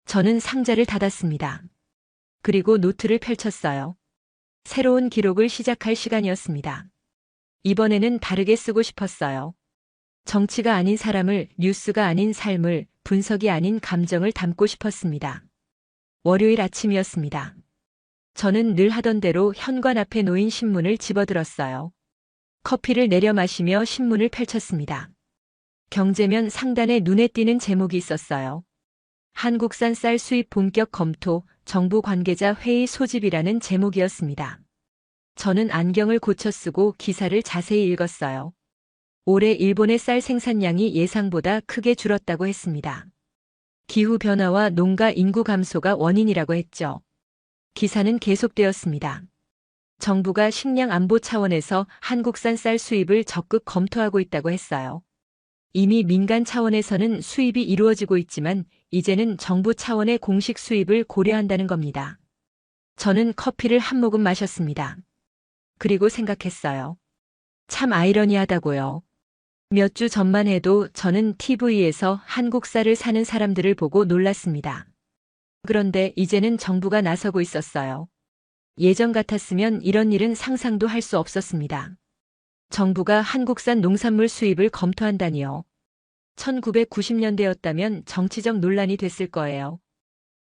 저는 상자를 닫았습니다. 그리고 노트를 펼쳤어요. 새로운 기록을 시작할 시간이었습니다. 이번에는 다르게 쓰고 싶었어요. 정치가 아닌 사람을, 뉴스가 아닌 삶을, 분석이 아닌 감정을 담고 싶었습니다. 월요일 아침이었습니다. 저는 늘 하던 대로 현관 앞에 놓인 신문을 집어들었어요. 커피를 내려 마시며 신문을 펼쳤습니다. 경제면 상단에 눈에 띄는 제목이 있었어요. 한국산 쌀 수입 본격 검토, 정부 관계자 회의 소집이라는 제목이었습니다. 저는 안경을 고쳐 쓰고 기사를 자세히 읽었어요. 올해 일본의 쌀 생산량이 예상보다 크게 줄었다고 했습니다. 기후변화와 농가 인구 감소가 원인이라고 했죠. 기사는 계속되었습니다. 정부가 식량 안보 차원에서 한국산 쌀 수입을 적극 검토하고 있다고 했어요. 이미 민간 차원에서는 수입이 이루어지고 있지만 이제는 정부 차원의 공식 수입을 고려한다는 겁니다. 저는 커피를 한 모금 마셨습니다. 그리고 생각했어요. 참 아이러니하다고요. 몇 주 전만 해도 저는 TV에서 한국 쌀을 사는 사람들을 보고 놀랐습니다. 그런데 이제는 정부가 나서고 있었어요. 예전 같았으면 이런 일은 상상도 할 수 없었습니다. 정부가 한국산 농산물 수입을 검토한다니요. 1990년대였다면 정치적 논란이 됐을 거예요.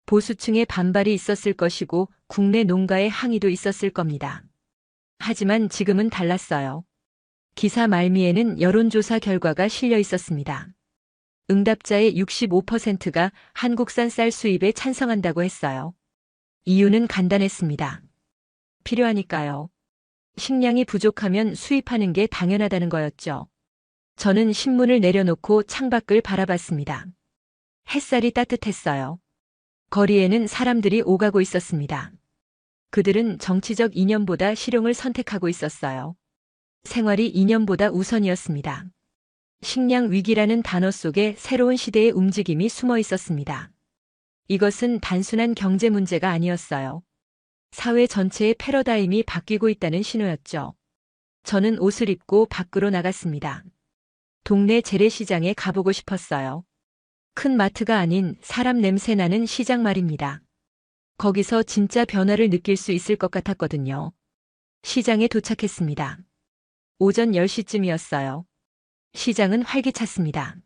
보수층의 반발이 있었을 것이고 국내 농가의 항의도 있었을 겁니다. 하지만 지금은 달랐어요. 기사 말미에는 여론조사 결과가 실려 있었습니다. 응답자의 65%가 한국산 쌀 수입에 찬성한다고 했어요. 이유는 간단했습니다. 필요하니까요. 식량이 부족하면 수입하는 게 당연하다는 거였죠. 저는 신문을 내려놓고 창밖을 바라봤습니다. 햇살이 따뜻했어요. 거리에는 사람들이 오가고 있었습니다. 그들은 정치적 이념보다 실용을 선택하고 있었어요. 생활이 이념보다 우선이었습니다. 식량 위기라는 단어 속에 새로운 시대의 움직임이 숨어 있었습니다. 이것은 단순한 경제 문제가 아니었어요. 사회 전체의 패러다임이 바뀌고 있다는 신호였죠. 저는 옷을 입고 밖으로 나갔습니다. 동네 재래시장에 가보고 싶었어요. 큰 마트가 아닌 사람 냄새 나는 시장 말입니다. 거기서 진짜 변화를 느낄 수 있을 것 같았거든요. 시장에 도착했습니다. 오전 10시쯤이었어요. 시장은 활기찼습니다.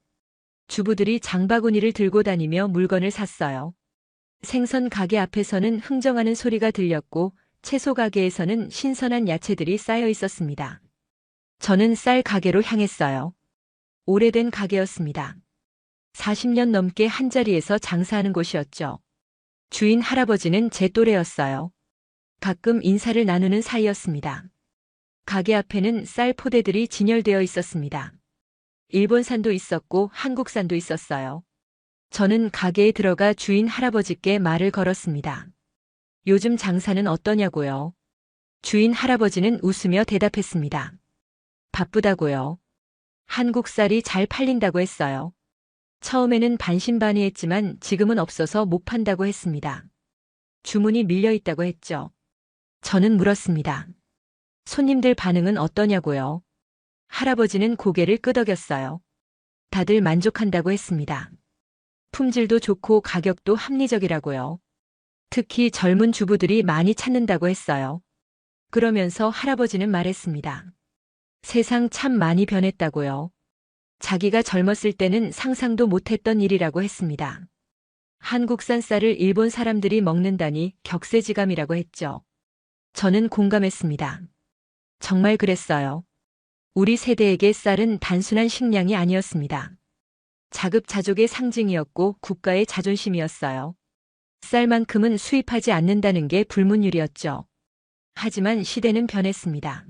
주부들이 장바구니를 들고 다니며 물건을 샀어요. 생선 가게 앞에서는 흥정하는 소리가 들렸고 채소 가게에서는 신선한 야채들이 쌓여 있었습니다. 저는 쌀 가게로 향했어요. 오래된 가게였습니다. 40년 넘게 한자리에서 장사하는 곳이었죠. 주인 할아버지는 제 또래였어요. 가끔 인사를 나누는 사이였습니다. 가게 앞에는 쌀 포대들이 진열되어 있었습니다. 일본산도 있었고 한국산도 있었어요. 저는 가게에 들어가 주인 할아버지께 말을 걸었습니다. 요즘 장사는 어떠냐고요? 주인 할아버지는 웃으며 대답했습니다. 바쁘다고요. 한국 쌀이 잘 팔린다고 했어요. 처음에는 반신반의했지만 지금은 없어서 못 판다고 했습니다. 주문이 밀려 있다고 했죠. 저는 물었습니다. 손님들 반응은 어떠냐고요? 할아버지는 고개를 끄덕였어요. 다들 만족한다고 했습니다. 품질도 좋고 가격도 합리적이라고요. 특히 젊은 주부들이 많이 찾는다고 했어요. 그러면서 할아버지는 말했습니다. 세상 참 많이 변했다고요. 자기가 젊었을 때는 상상도 못했던 일이라고 했습니다. 한국산 쌀을 일본 사람들이 먹는다니 격세지감이라고 했죠. 저는 공감했습니다. 정말 그랬어요. 우리 세대에게 쌀은 단순한 식량이 아니었습니다. 자급자족의 상징이었고 국가의 자존심이었어요. 쌀만큼은 수입하지 않는다는 게 불문율이었죠. 하지만 시대는 변했습니다.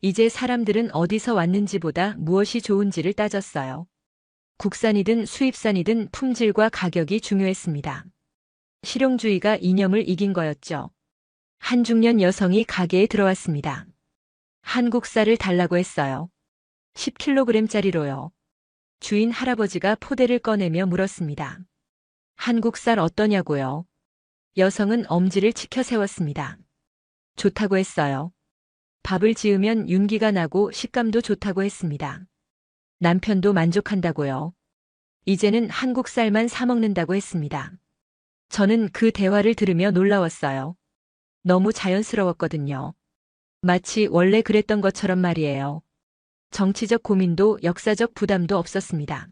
이제 사람들은 어디서 왔는지보다 무엇이 좋은지를 따졌어요. 국산이든 수입산이든 품질과 가격이 중요했습니다. 실용주의가 이념을 이긴 거였죠. 한 중년 여성이 가게에 들어왔습니다. 한국 쌀을 달라고 했어요. 10kg짜리로요. 주인 할아버지가 포대를 꺼내며 물었습니다. 한국 쌀 어떠냐고요? 여성은 엄지를 치켜 세웠습니다. 좋다고 했어요. 밥을 지으면 윤기가 나고 식감도 좋다고 했습니다. 남편도 만족한다고요. 이제는 한국 쌀만 사 먹는다고 했습니다. 저는 그 대화를 들으며 놀라웠어요. 너무 자연스러웠거든요. 마치 원래 그랬던 것처럼 말이에요. 정치적 고민도 역사적 부담도 없었습니다.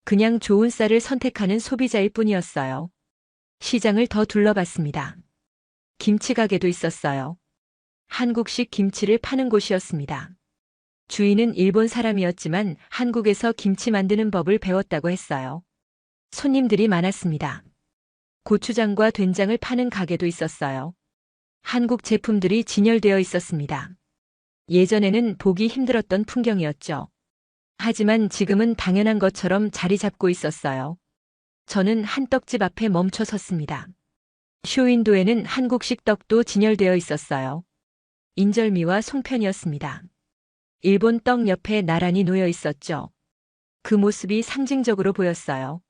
그냥 좋은 쌀을 선택하는 소비자일 뿐이었어요. 시장을 더 둘러봤습니다. 김치 가게도 있었어요. 한국식 김치를 파는 곳이었습니다. 주인은 일본 사람이었지만 한국에서 김치 만드는 법을 배웠다고 했어요. 손님들이 많았습니다. 고추장과 된장을 파는 가게도 있었어요. 한국 제품들이 진열되어 있었습니다. 예전에는 보기 힘들었던 풍경이었죠. 하지만 지금은 당연한 것처럼 자리 잡고 있었어요. 저는 한 떡집 앞에 멈춰 섰습니다. 쇼윈도에는 한국식 떡도 진열되어 있었어요. 인절미와 송편이었습니다. 일본 떡 옆에 나란히 놓여 있었죠. 그 모습이 상징적으로 보였어요.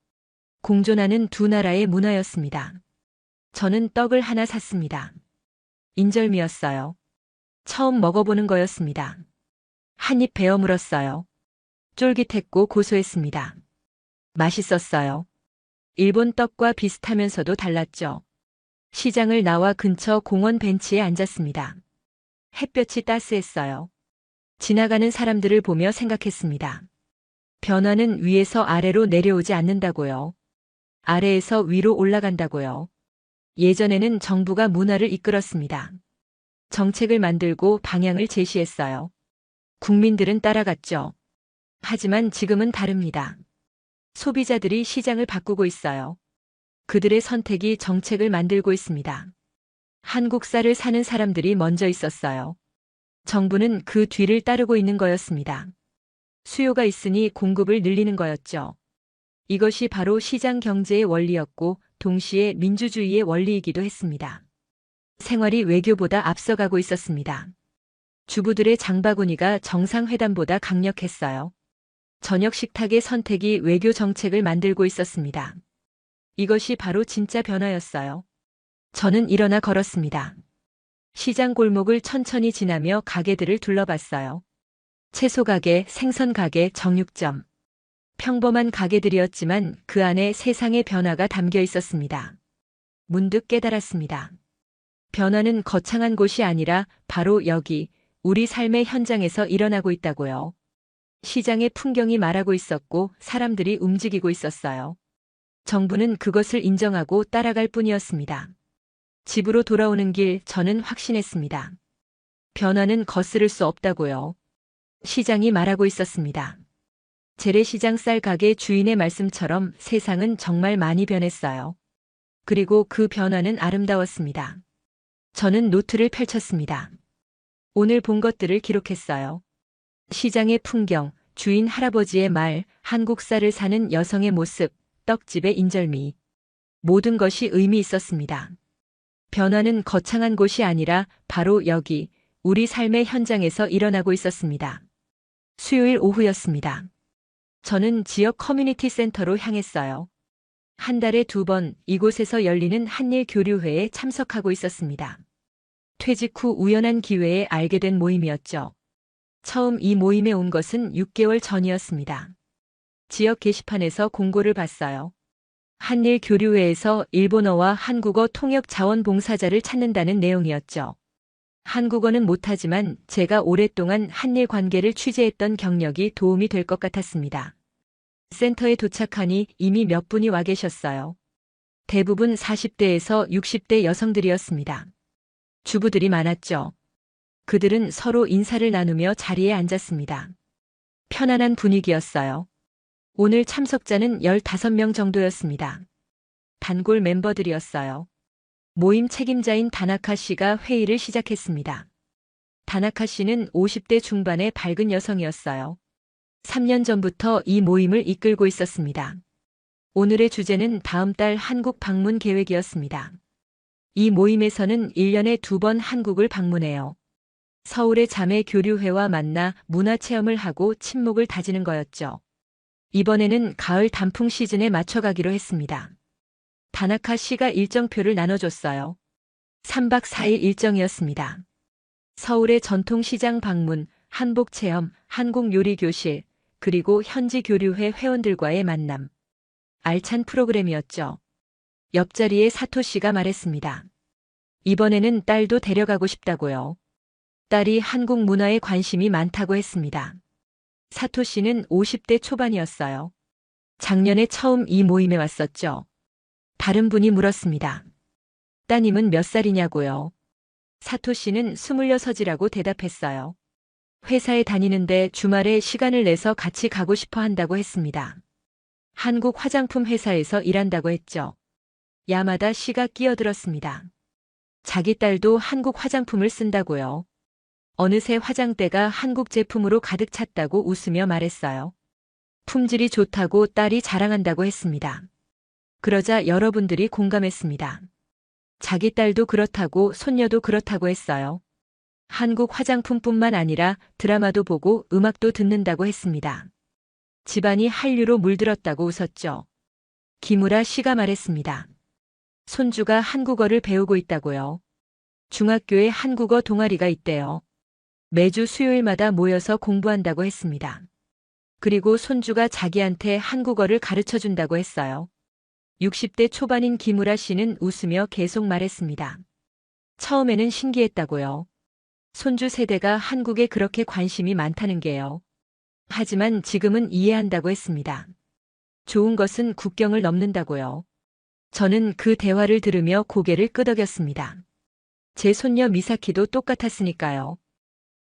공존하는 두 나라의 문화였습니다. 저는 떡을 하나 샀습니다. 인절미였어요. 처음 먹어보는 거였습니다. 한 입 베어 물었어요. 쫄깃했고 고소했습니다. 맛있었어요. 일본 떡과 비슷하면서도 달랐죠. 시장을 나와 근처 공원 벤치에 앉았습니다. 햇볕이 따스했어요. 지나가는 사람들을 보며 생각했습니다. 변화는 위에서 아래로 내려오지 않는다고요. 아래에서 위로 올라간다고요. 예전에는 정부가 문화를 이끌었습니다. 정책을 만들고 방향을 제시했어요. 국민들은 따라갔죠. 하지만 지금은 다릅니다. 소비자들이 시장을 바꾸고 있어요. 그들의 선택이 정책을 만들고 있습니다. 한국 쌀을 사는 사람들이 먼저 있었어요. 정부는 그 뒤를 따르고 있는 거였습니다. 수요가 있으니 공급을 늘리는 거였죠. 이것이 바로 시장 경제의 원리였고 동시에 민주주의의 원리이기도 했습니다. 생활이 외교보다 앞서가고 있었습니다. 주부들의 장바구니가 정상회담보다 강력했어요. 저녁 식탁의 선택이 외교 정책을 만들고 있었습니다. 이것이 바로 진짜 변화였어요. 저는 일어나 걸었습니다. 시장 골목을 천천히 지나며 가게들을 둘러봤어요. 채소 가게, 생선 가게, 정육점. 평범한 가게들이었지만 그 안에 세상의 변화가 담겨 있었습니다. 문득 깨달았습니다. 변화는 거창한 곳이 아니라 바로 여기, 우리 삶의 현장에서 일어나고 있다고요. 시장의 풍경이 말하고 있었고 사람들이 움직이고 있었어요. 정부는 그것을 인정하고 따라갈 뿐이었습니다. 집으로 돌아오는 길 저는 확신했습니다. 변화는 거스를 수 없다고요. 시장이 말하고 있었습니다. 재래시장 쌀 가게 주인의 말씀처럼 세상은 정말 많이 변했어요. 그리고 그 변화는 아름다웠습니다. 저는 노트를 펼쳤습니다. 오늘 본 것들을 기록했어요. 시장의 풍경, 주인 할아버지의 말, 한국 쌀을 사는 여성의 모습, 떡집의 인절미. 모든 것이 의미 있었습니다. 변화는 거창한 곳이 아니라 바로 여기, 우리 삶의 현장에서 일어나고 있었습니다. 수요일 오후였습니다. 저는 지역 커뮤니티 센터로 향했어요. 한 달에 2번 이곳에서 열리는 한일 교류회에 참석하고 있었습니다. 퇴직 후 우연한 기회에 알게 된 모임이었죠. 처음 이 모임에 온 것은 6개월 전이었습니다. 지역 게시판에서 공고를 봤어요. 한일 교류회에서 일본어와 한국어 통역 자원봉사자를 찾는다는 내용이었죠. 한국어는 못하지만 제가 오랫동안 한일 관계를 취재했던 경력이 도움이 될 것 같았습니다. 센터에 도착하니 이미 몇 분이 와 계셨어요. 대부분 40대에서 60대 여성들이었습니다. 주부들이 많았죠. 그들은 서로 인사를 나누며 자리에 앉았습니다. 편안한 분위기였어요. 오늘 참석자는 15명 정도였습니다. 단골 멤버들이었어요. 모임 책임자인 다나카 씨가 회의를 시작했습니다. 다나카 씨는 50대 중반의 밝은 여성이었어요. 3년 전부터 이 모임을 이끌고 있었습니다. 오늘의 주제는 다음 달 한국 방문 계획이었습니다. 이 모임에서는 1년에 2번 한국을 방문해요. 서울의 자매 교류회와 만나 문화체험을 하고 친목을 다지는 거였죠. 이번에는 가을 단풍 시즌에 맞춰가기로 했습니다. 다나카 씨가 일정표를 나눠줬어요. 3박 4일 일정이었습니다. 서울의 전통시장 방문, 한복체험, 한국요리교실, 그리고 현지 교류회 회원들과의 만남. 알찬 프로그램이었죠. 옆자리에 사토 씨가 말했습니다. 이번에는 딸도 데려가고 싶다고요. 딸이 한국 문화에 관심이 많다고 했습니다. 사토 씨는 50대 초반이었어요. 작년에 처음 이 모임에 왔었죠. 다른 분이 물었습니다. 따님은 몇 살이냐고요. 사토 씨는 26이라고 대답했어요. 회사에 다니는데 주말에 시간을 내서 같이 가고 싶어 한다고 했습니다. 한국 화장품 회사에서 일한다고 했죠. 야마다 씨가 끼어들었습니다. 자기 딸도 한국 화장품을 쓴다고요. 어느새 화장대가 한국 제품으로 가득 찼다고 웃으며 말했어요. 품질이 좋다고 딸이 자랑한다고 했습니다. 그러자 여러분들이 공감했습니다. 자기 딸도 그렇다고 손녀도 그렇다고 했어요. 한국 화장품뿐만 아니라 드라마도 보고 음악도 듣는다고 했습니다. 집안이 한류로 물들었다고 웃었죠. 기무라 씨가 말했습니다. 손주가 한국어를 배우고 있다고요. 중학교에 한국어 동아리가 있대요. 매주 수요일마다 모여서 공부한다고 했습니다. 그리고 손주가 자기한테 한국어를 가르쳐 준다고 했어요. 60대 초반인 기무라 씨는 웃으며 계속 말했습니다. 처음에는 신기했다고요. 손주 세대가 한국에 그렇게 관심이 많다는 게요. 하지만 지금은 이해한다고 했습니다. 좋은 것은 국경을 넘는다고요. 저는 그 대화를 들으며 고개를 끄덕였습니다. 제 손녀 미사키도 똑같았으니까요.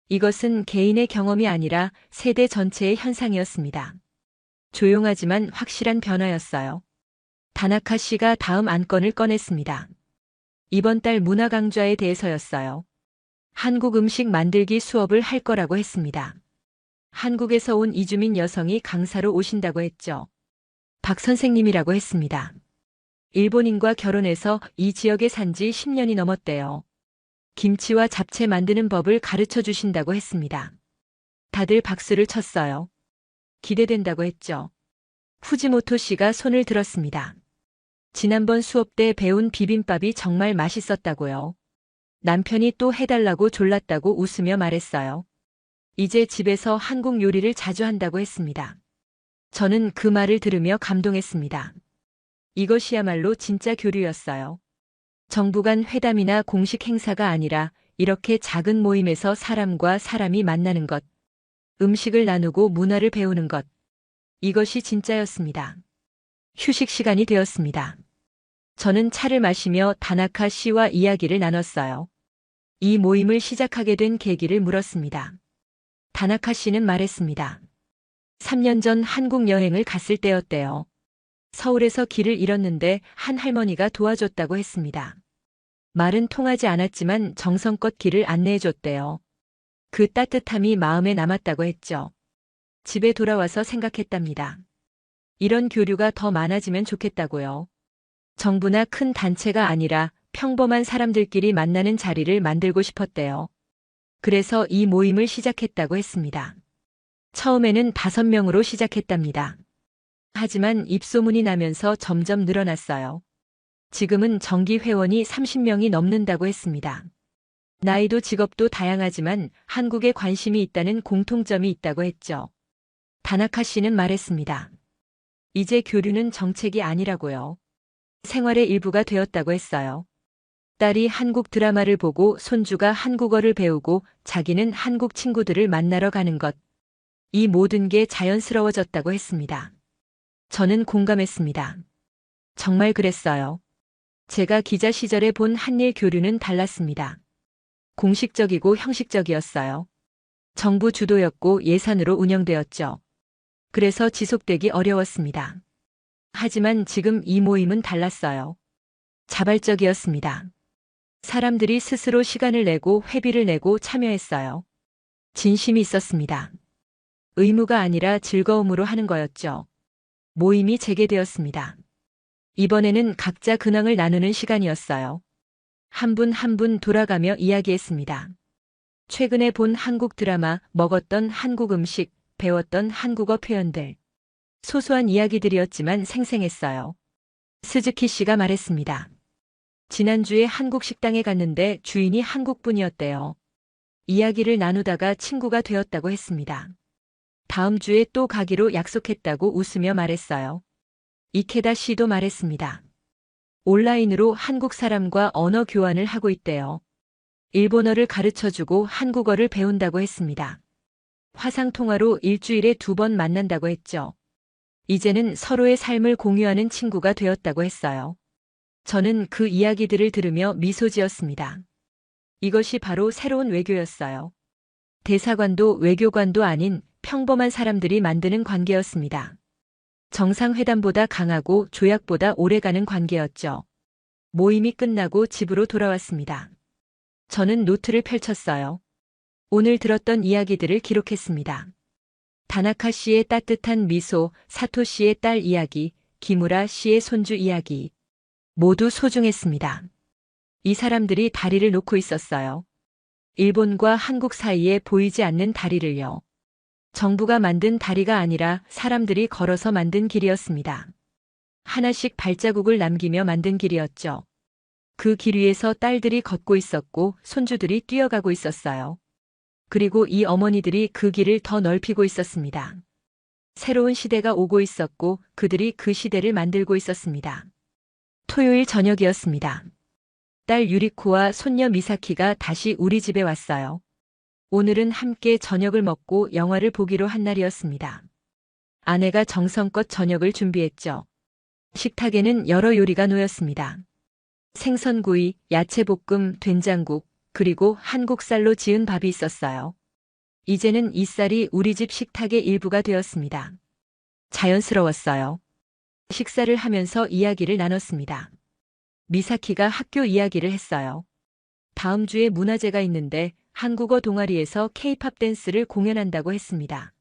이것은 개인의 경험이 아니라 세대 전체의 현상이었습니다. 조용하지만 확실한 변화였어요. 다나카 씨가 다음 안건을 꺼냈습니다. 이번 달 문화 강좌에 대해서였어요. 한국 음식 만들기 수업을 할 거라고 했습니다. 한국에서 온 이주민 여성이 강사로 오신다고 했죠. 박 선생님이라고 했습니다. 일본인과 결혼해서 이 지역에 산 지 10년이 넘었대요. 김치와 잡채 만드는 법을 가르쳐 주신다고 했습니다. 다들 박수를 쳤어요. 기대된다고 했죠. 후지모토 씨가 손을 들었습니다. 지난번 수업 때 배운 비빔밥이 정말 맛있었다고요. 남편이 또 해달라고 졸랐다고 웃으며 말했어요. 이제 집에서 한국 요리를 자주 한다고 했습니다. 저는 그 말을 들으며 감동했습니다. 이것이야말로 진짜 교류였어요. 정부 간 회담이나 공식 행사가 아니라 이렇게 작은 모임에서 사람과 사람이 만나는 것, 음식을 나누고 문화를 배우는 것, 이것이 진짜였습니다. 휴식 시간이 되었습니다. 저는 차를 마시며 다나카 씨와 이야기를 나눴어요. 이 모임을 시작하게 된 계기를 물었습니다. 다나카 씨는 말했습니다. 3년 전 한국 여행을 갔을 때였대요. 서울에서 길을 잃었는데 한 할머니가 도와줬다고 했습니다. 말은 통하지 않았지만 정성껏 길을 안내해줬대요. 그 따뜻함이 마음에 남았다고 했죠. 집에 돌아와서 생각했답니다. 이런 교류가 더 많아지면 좋겠다고요. 정부나 큰 단체가 아니라 평범한 사람들끼리 만나는 자리를 만들고 싶었대요. 그래서 이 모임을 시작했다고 했습니다. 처음에는 5명으로 시작했답니다. 하지만 입소문이 나면서 점점 늘어났어요. 지금은 정기 회원이 30명이 넘는다고 했습니다. 나이도 직업도 다양하지만 한국에 관심이 있다는 공통점이 있다고 했죠. 다나카 씨는 말했습니다. 이제 교류는 정책이 아니라고요. 생활의 일부가 되었다고 했어요. 딸이 한국 드라마를 보고 손주가 한국어를 배우고 자기는 한국 친구들을 만나러 가는 것. 이 모든 게 자연스러워졌다고 했습니다. 저는 공감했습니다. 정말 그랬어요. 제가 기자 시절에 본 한일 교류는 달랐습니다. 공식적이고 형식적이었어요. 정부 주도였고 예산으로 운영되었죠. 그래서 지속되기 어려웠습니다. 하지만 지금 이 모임은 달랐어요. 자발적이었습니다. 사람들이 스스로 시간을 내고 회비를 내고 참여했어요. 진심이 있었습니다. 의무가 아니라 즐거움으로 하는 거였죠. 모임이 재개되었습니다. 이번에는 각자 근황을 나누는 시간이었어요. 한 분 한 분 돌아가며 이야기했습니다. 최근에 본 한국 드라마, 먹었던 한국 음식, 배웠던 한국어 표현들. 소소한 이야기들이었지만 생생했어요. 스즈키 씨가 말했습니다. 지난주에 한국 식당에 갔는데 주인이 한국분이었대요. 이야기를 나누다가 친구가 되었다고 했습니다. 다음 주에 또 가기로 약속했다고 웃으며 말했어요. 이케다 씨도 말했습니다. 온라인으로 한국 사람과 언어 교환을 하고 있대요. 일본어를 가르쳐주고 한국어를 배운다고 했습니다. 화상통화로 일주일에 2번 만난다고 했죠. 이제는 서로의 삶을 공유하는 친구가 되었다고 했어요. 저는 그 이야기들을 들으며 미소 지었습니다. 이것이 바로 새로운 외교였어요. 대사관도 외교관도 아닌 평범한 사람들이 만드는 관계였습니다. 정상회담보다 강하고 조약보다 오래가는 관계였죠. 모임이 끝나고 집으로 돌아왔습니다. 저는 노트를 펼쳤어요. 오늘 들었던 이야기들을 기록했습니다. 다나카 씨의 따뜻한 미소, 사토 씨의 딸 이야기, 기무라 씨의 손주 이야기. 모두 소중했습니다. 이 사람들이 다리를 놓고 있었어요. 일본과 한국 사이에 보이지 않는 다리를요. 정부가 만든 다리가 아니라 사람들이 걸어서 만든 길이었습니다. 하나씩 발자국을 남기며 만든 길이었죠. 그 길 위에서 딸들이 걷고 있었고 손주들이 뛰어가고 있었어요. 그리고 이 어머니들이 그 길을 더 넓히고 있었습니다. 새로운 시대가 오고 있었고 그들이 그 시대를 만들고 있었습니다. 토요일 저녁이었습니다. 딸 유리코와 손녀 미사키가 다시 우리 집에 왔어요. 오늘은 함께 저녁을 먹고 영화를 보기로 한 날이었습니다. 아내가 정성껏 저녁을 준비했죠. 식탁에는 여러 요리가 놓였습니다. 생선구이, 야채볶음, 된장국, 그리고 한국쌀로 지은 밥이 있었어요. 이제는 이 쌀이 우리 집 식탁의 일부가 되었습니다. 자연스러웠어요. 식사를 하면서 이야기를 나눴습니다. 미사키가 학교 이야기를 했어요. 다음 주에 문화제가 있는데 한국어 동아리에서 K-팝 댄스를 공연한다고 했습니다.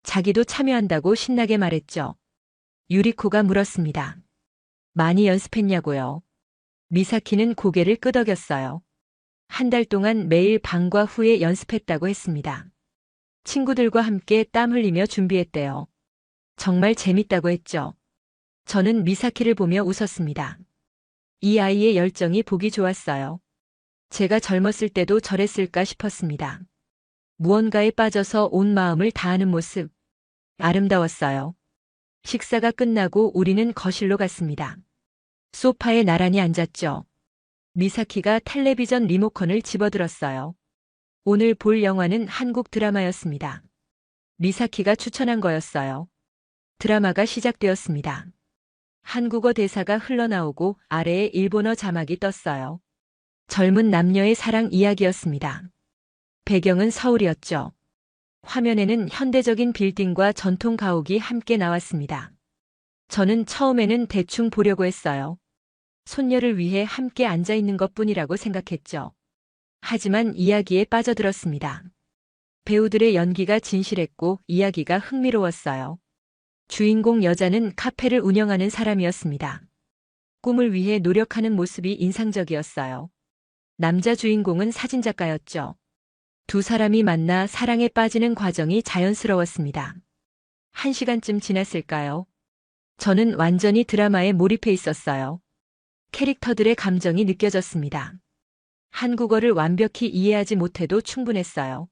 자기도 참여한다고 신나게 말했죠. 유리코가 물었습니다. 많이 연습했냐고요? 미사키는 고개를 끄덕였어요. 한 달 동안 매일 방과 후에 연습했다고 했습니다. 친구들과 함께 땀 흘리며 준비했대요. 정말 재밌다고 했죠. 저는 미사키를 보며 웃었습니다. 이 아이의 열정이 보기 좋았어요. 제가 젊었을 때도 저랬을까 싶었습니다. 무언가에 빠져서 온 마음을 다하는 모습. 아름다웠어요. 식사가 끝나고 우리는 거실로 갔습니다. 소파에 나란히 앉았죠. 미사키가 텔레비전 리모컨을 집어들었어요. 오늘 볼 영화는 한국 드라마였습니다. 미사키가 추천한 거였어요. 드라마가 시작되었습니다. 한국어 대사가 흘러나오고 아래에 일본어 자막이 떴어요. 젊은 남녀의 사랑 이야기였습니다. 배경은 서울이었죠. 화면에는 현대적인 빌딩과 전통 가옥이 함께 나왔습니다. 저는 처음에는 대충 보려고 했어요. 손녀를 위해 함께 앉아 있는 것뿐이라고 생각했죠. 하지만 이야기에 빠져들었습니다. 배우들의 연기가 진실했고 이야기가 흥미로웠어요. 주인공 여자는 카페를 운영하는 사람이었습니다. 꿈을 위해 노력하는 모습이 인상적이었어요. 남자 주인공은 사진작가였죠. 두 사람이 만나 사랑에 빠지는 과정이 자연스러웠습니다. 1시간쯤 지났을까요? 저는 완전히 드라마에 몰입해 있었어요. 캐릭터들의 감정이 느껴졌습니다. 한국어를 완벽히 이해하지 못해도 충분했어요.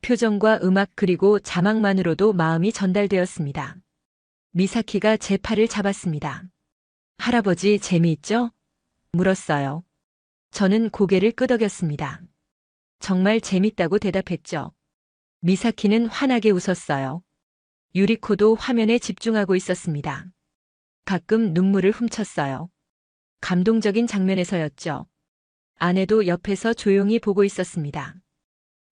표정과 음악 그리고 자막만으로도 마음이 전달되었습니다. 미사키가 제 팔을 잡았습니다. 할아버지 재미있죠? 물었어요. 저는 고개를 끄덕였습니다. 정말 재밌다고 대답했죠. 미사키는 환하게 웃었어요. 유리코도 화면에 집중하고 있었습니다. 가끔 눈물을 훔쳤어요. 감동적인 장면에서였죠. 아내도 옆에서 조용히 보고 있었습니다.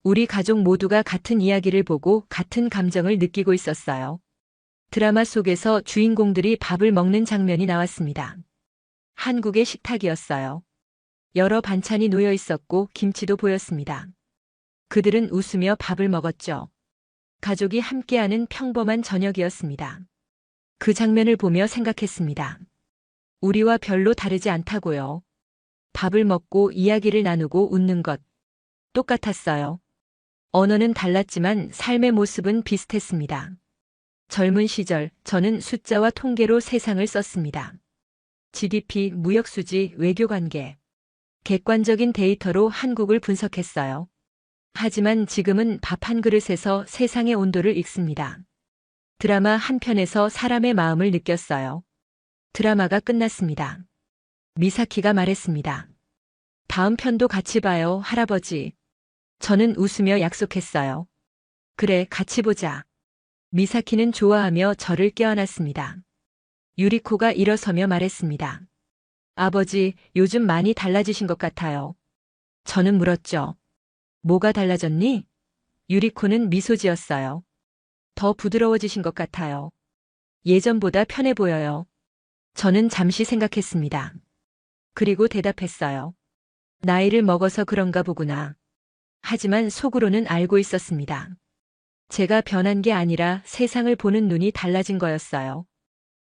우리 가족 모두가 같은 이야기를 보고 같은 감정을 느끼고 있었어요. 드라마 속에서 주인공들이 밥을 먹는 장면이 나왔습니다. 한국의 식탁이었어요. 여러 반찬이 놓여 있었고 김치도 보였습니다. 그들은 웃으며 밥을 먹었죠. 가족이 함께하는 평범한 저녁이었습니다. 그 장면을 보며 생각했습니다. 우리와 별로 다르지 않다고요. 밥을 먹고 이야기를 나누고 웃는 것. 똑같았어요. 언어는 달랐지만 삶의 모습은 비슷했습니다. 젊은 시절 저는 숫자와 통계로 세상을 썼습니다. GDP, 무역수지, 외교관계. 객관적인 데이터로 한국을 분석했어요. 하지만 지금은 밥 한 그릇에서 세상의 온도를 읽습니다. 드라마 한 편에서 사람의 마음을 느꼈어요. 드라마가 끝났습니다. 미사키가 말했습니다. 다음 편도 같이 봐요, 할아버지. 저는 웃으며 약속했어요. 그래, 같이 보자. 미사키는 좋아하며 저를 껴안았습니다. 유리코가 일어서며 말했습니다. 아버지, 요즘 많이 달라지신 것 같아요. 저는 물었죠. 뭐가 달라졌니? 유리코는 미소 지었어요. 더 부드러워지신 것 같아요. 예전보다 편해 보여요. 저는 잠시 생각했습니다. 그리고 대답했어요. 나이를 먹어서 그런가 보구나. 하지만 속으로는 알고 있었습니다. 제가 변한 게 아니라 세상을 보는 눈이 달라진 거였어요.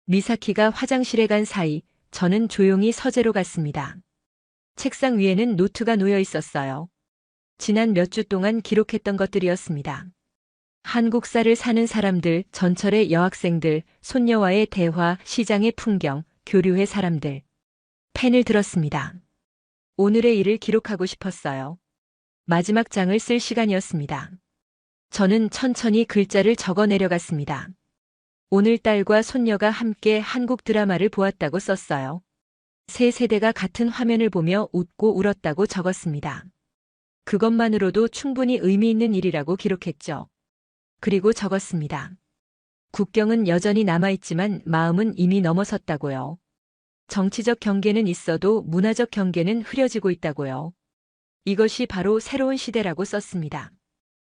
미사키가 화장실에 간 사이 저는 조용히 서재로 갔습니다. 책상 위에는 노트가 놓여 있었어요. 지난 몇 주 동안 기록했던 것들이었습니다. 한국사를 사는 사람들, 전철의 여학생들, 손녀와의 대화, 시장의 풍경, 교류의 사람들. 펜을 들었습니다. 오늘의 일을 기록하고 싶었어요. 마지막 장을 쓸 시간이었습니다. 저는 천천히 글자를 적어 내려갔습니다. 오늘 딸과 손녀가 함께 한국 드라마를 보았다고 썼어요. 세 세대가 같은 화면을 보며 웃고 울었다고 적었습니다. 그것만으로도 충분히 의미 있는 일이라고 기록했죠. 그리고 적었습니다. 국경은 여전히 남아있지만 마음은 이미 넘어섰다고요. 정치적 경계는 있어도 문화적 경계는 흐려지고 있다고요. 이것이 바로 새로운 시대라고 썼습니다.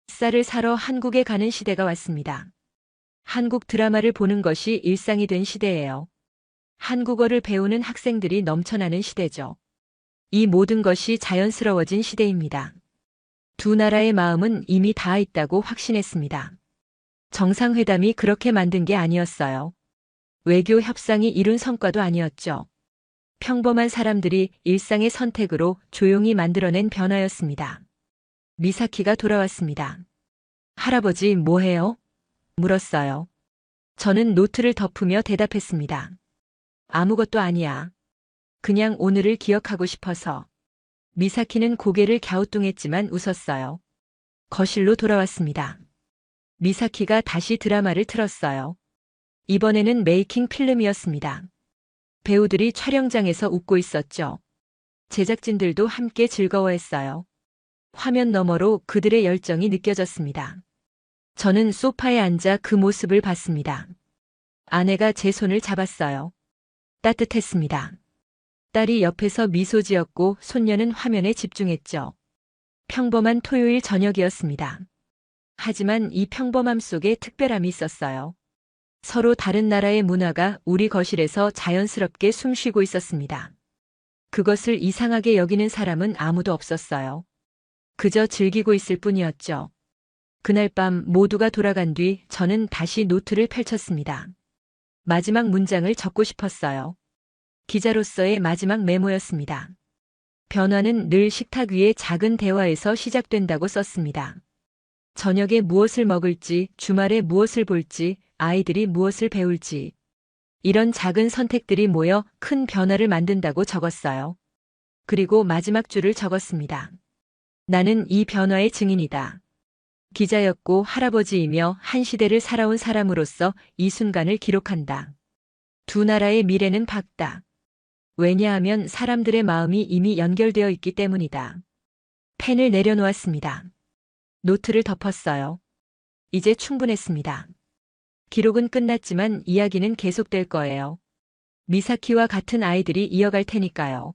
쌀을 사러 한국에 가는 시대가 왔습니다. 한국 드라마를 보는 것이 일상이 된 시대예요. 한국어를 배우는 학생들이 넘쳐나는 시대죠. 이 모든 것이 자연스러워진 시대입니다. 두 나라의 마음은 이미 닿아 있다고 확신했습니다. 정상회담이 그렇게 만든 게 아니었어요. 외교 협상이 이룬 성과도 아니었죠. 평범한 사람들이 일상의 선택으로 조용히 만들어낸 변화였습니다. 미사키가 돌아왔습니다. 할아버지 뭐해요? 물었어요. 저는 노트를 덮으며 대답했습니다. 아무것도 아니야. 그냥 오늘을 기억하고 싶어서. 미사키는 고개를 갸우뚱했지만 웃었어요. 거실로 돌아왔습니다. 미사키가 다시 드라마를 틀었어요. 이번에는 메이킹 필름이었습니다. 배우들이 촬영장에서 웃고 있었죠. 제작진들도 함께 즐거워했어요. 화면 너머로 그들의 열정이 느껴졌습니다. 저는 소파에 앉아 그 모습을 봤습니다. 아내가 제 손을 잡았어요. 따뜻했습니다. 딸이 옆에서 미소 지었고 손녀는 화면에 집중했죠. 평범한 토요일 저녁이었습니다. 하지만 이 평범함 속에 특별함이 있었어요. 서로 다른 나라의 문화가 우리 거실에서 자연스럽게 숨쉬고 있었습니다. 그것을 이상하게 여기는 사람은 아무도 없었어요. 그저 즐기고 있을 뿐이었죠. 그날 밤 모두가 돌아간 뒤 저는 다시 노트를 펼쳤습니다. 마지막 문장을 적고 싶었어요. 기자로서의 마지막 메모였습니다. 변화는 늘 식탁 위의 작은 대화에서 시작된다고 썼습니다. 저녁에 무엇을 먹을지, 주말에 무엇을 볼지, 아이들이 무엇을 배울지. 이런 작은 선택들이 모여 큰 변화를 만든다고 적었어요. 그리고 마지막 줄을 적었습니다. 나는 이 변화의 증인이다. 기자였고 할아버지이며 한 시대를 살아온 사람으로서 이 순간을 기록한다. 두 나라의 미래는 밝다. 왜냐하면 사람들의 마음이 이미 연결되어 있기 때문이다. 펜을 내려놓았습니다. 노트를 덮었어요. 이제 충분했습니다. 기록은 끝났지만 이야기는 계속될 거예요. 미사키와 같은 아이들이 이어갈 테니까요.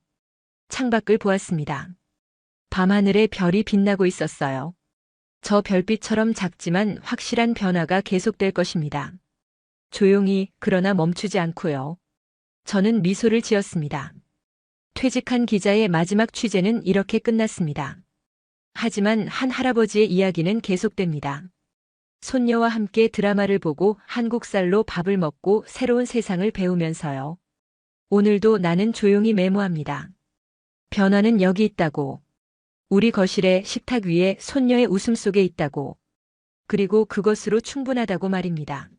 창밖을 보았습니다. 밤하늘에 별이 빛나고 있었어요. 저 별빛처럼 작지만 확실한 변화가 계속될 것입니다. 조용히, 그러나 멈추지 않고요. 저는 미소를 지었습니다. 퇴직한 기자의 마지막 취재는 이렇게 끝났습니다. 하지만 한 할아버지의 이야기는 계속됩니다. 손녀와 함께 드라마를 보고 한국살로 밥을 먹고 새로운 세상을 배우면서요. 오늘도 나는 조용히 메모합니다. 변화는 여기 있다고. 우리 거실의 식탁 위에 손녀의 웃음 속에 있다고. 그리고 그것으로 충분하다고 말입니다.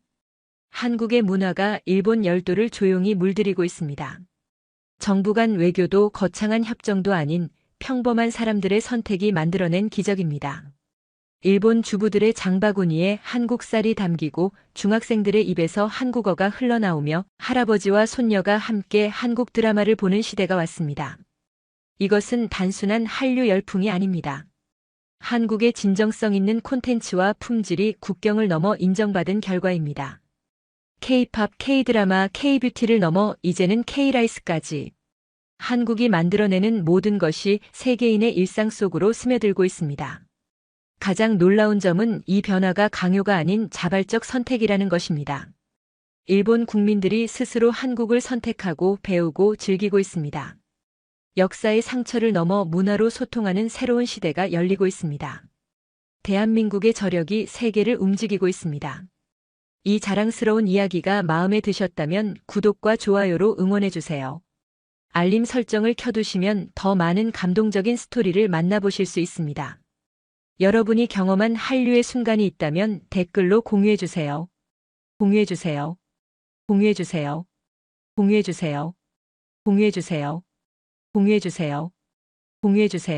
한국의 문화가 일본 열도를 조용히 물들이고 있습니다. 정부 간 외교도 거창한 협정도 아닌 평범한 사람들의 선택이 만들어낸 기적입니다. 일본 주부들의 장바구니에 한국살이 담기고 중학생들의 입에서 한국어가 흘러나오며 할아버지와 손녀가 함께 한국 드라마를 보는 시대가 왔습니다. 이것은 단순한 한류 열풍이 아닙니다. 한국의 진정성 있는 콘텐츠와 품질이 국경을 넘어 인정받은 결과입니다. K-팝, K-드라마, K-뷰티를 넘어 이제는 K-라이스까지 한국이 만들어내는 모든 것이 세계인의 일상 속으로 스며들고 있습니다. 가장 놀라운 점은 이 변화가 강요가 아닌 자발적 선택이라는 것입니다. 일본 국민들이 스스로 한국을 선택하고 배우고 즐기고 있습니다. 역사의 상처를 넘어 문화로 소통하는 새로운 시대가 열리고 있습니다. 대한민국의 저력이 세계를 움직이고 있습니다. 이 자랑스러운 이야기가 마음에 드셨다면 구독과 좋아요로 응원해주세요. 알림 설정을 켜두시면 더 많은 감동적인 스토리를 만나보실 수 있습니다. 여러분이 경험한 한류의 순간이 있다면 댓글로 공유해주세요. 공유해주세요. 공유해주세요. 공유해주세요. 공유해주세요. 공유해주세요. 공유해주세요.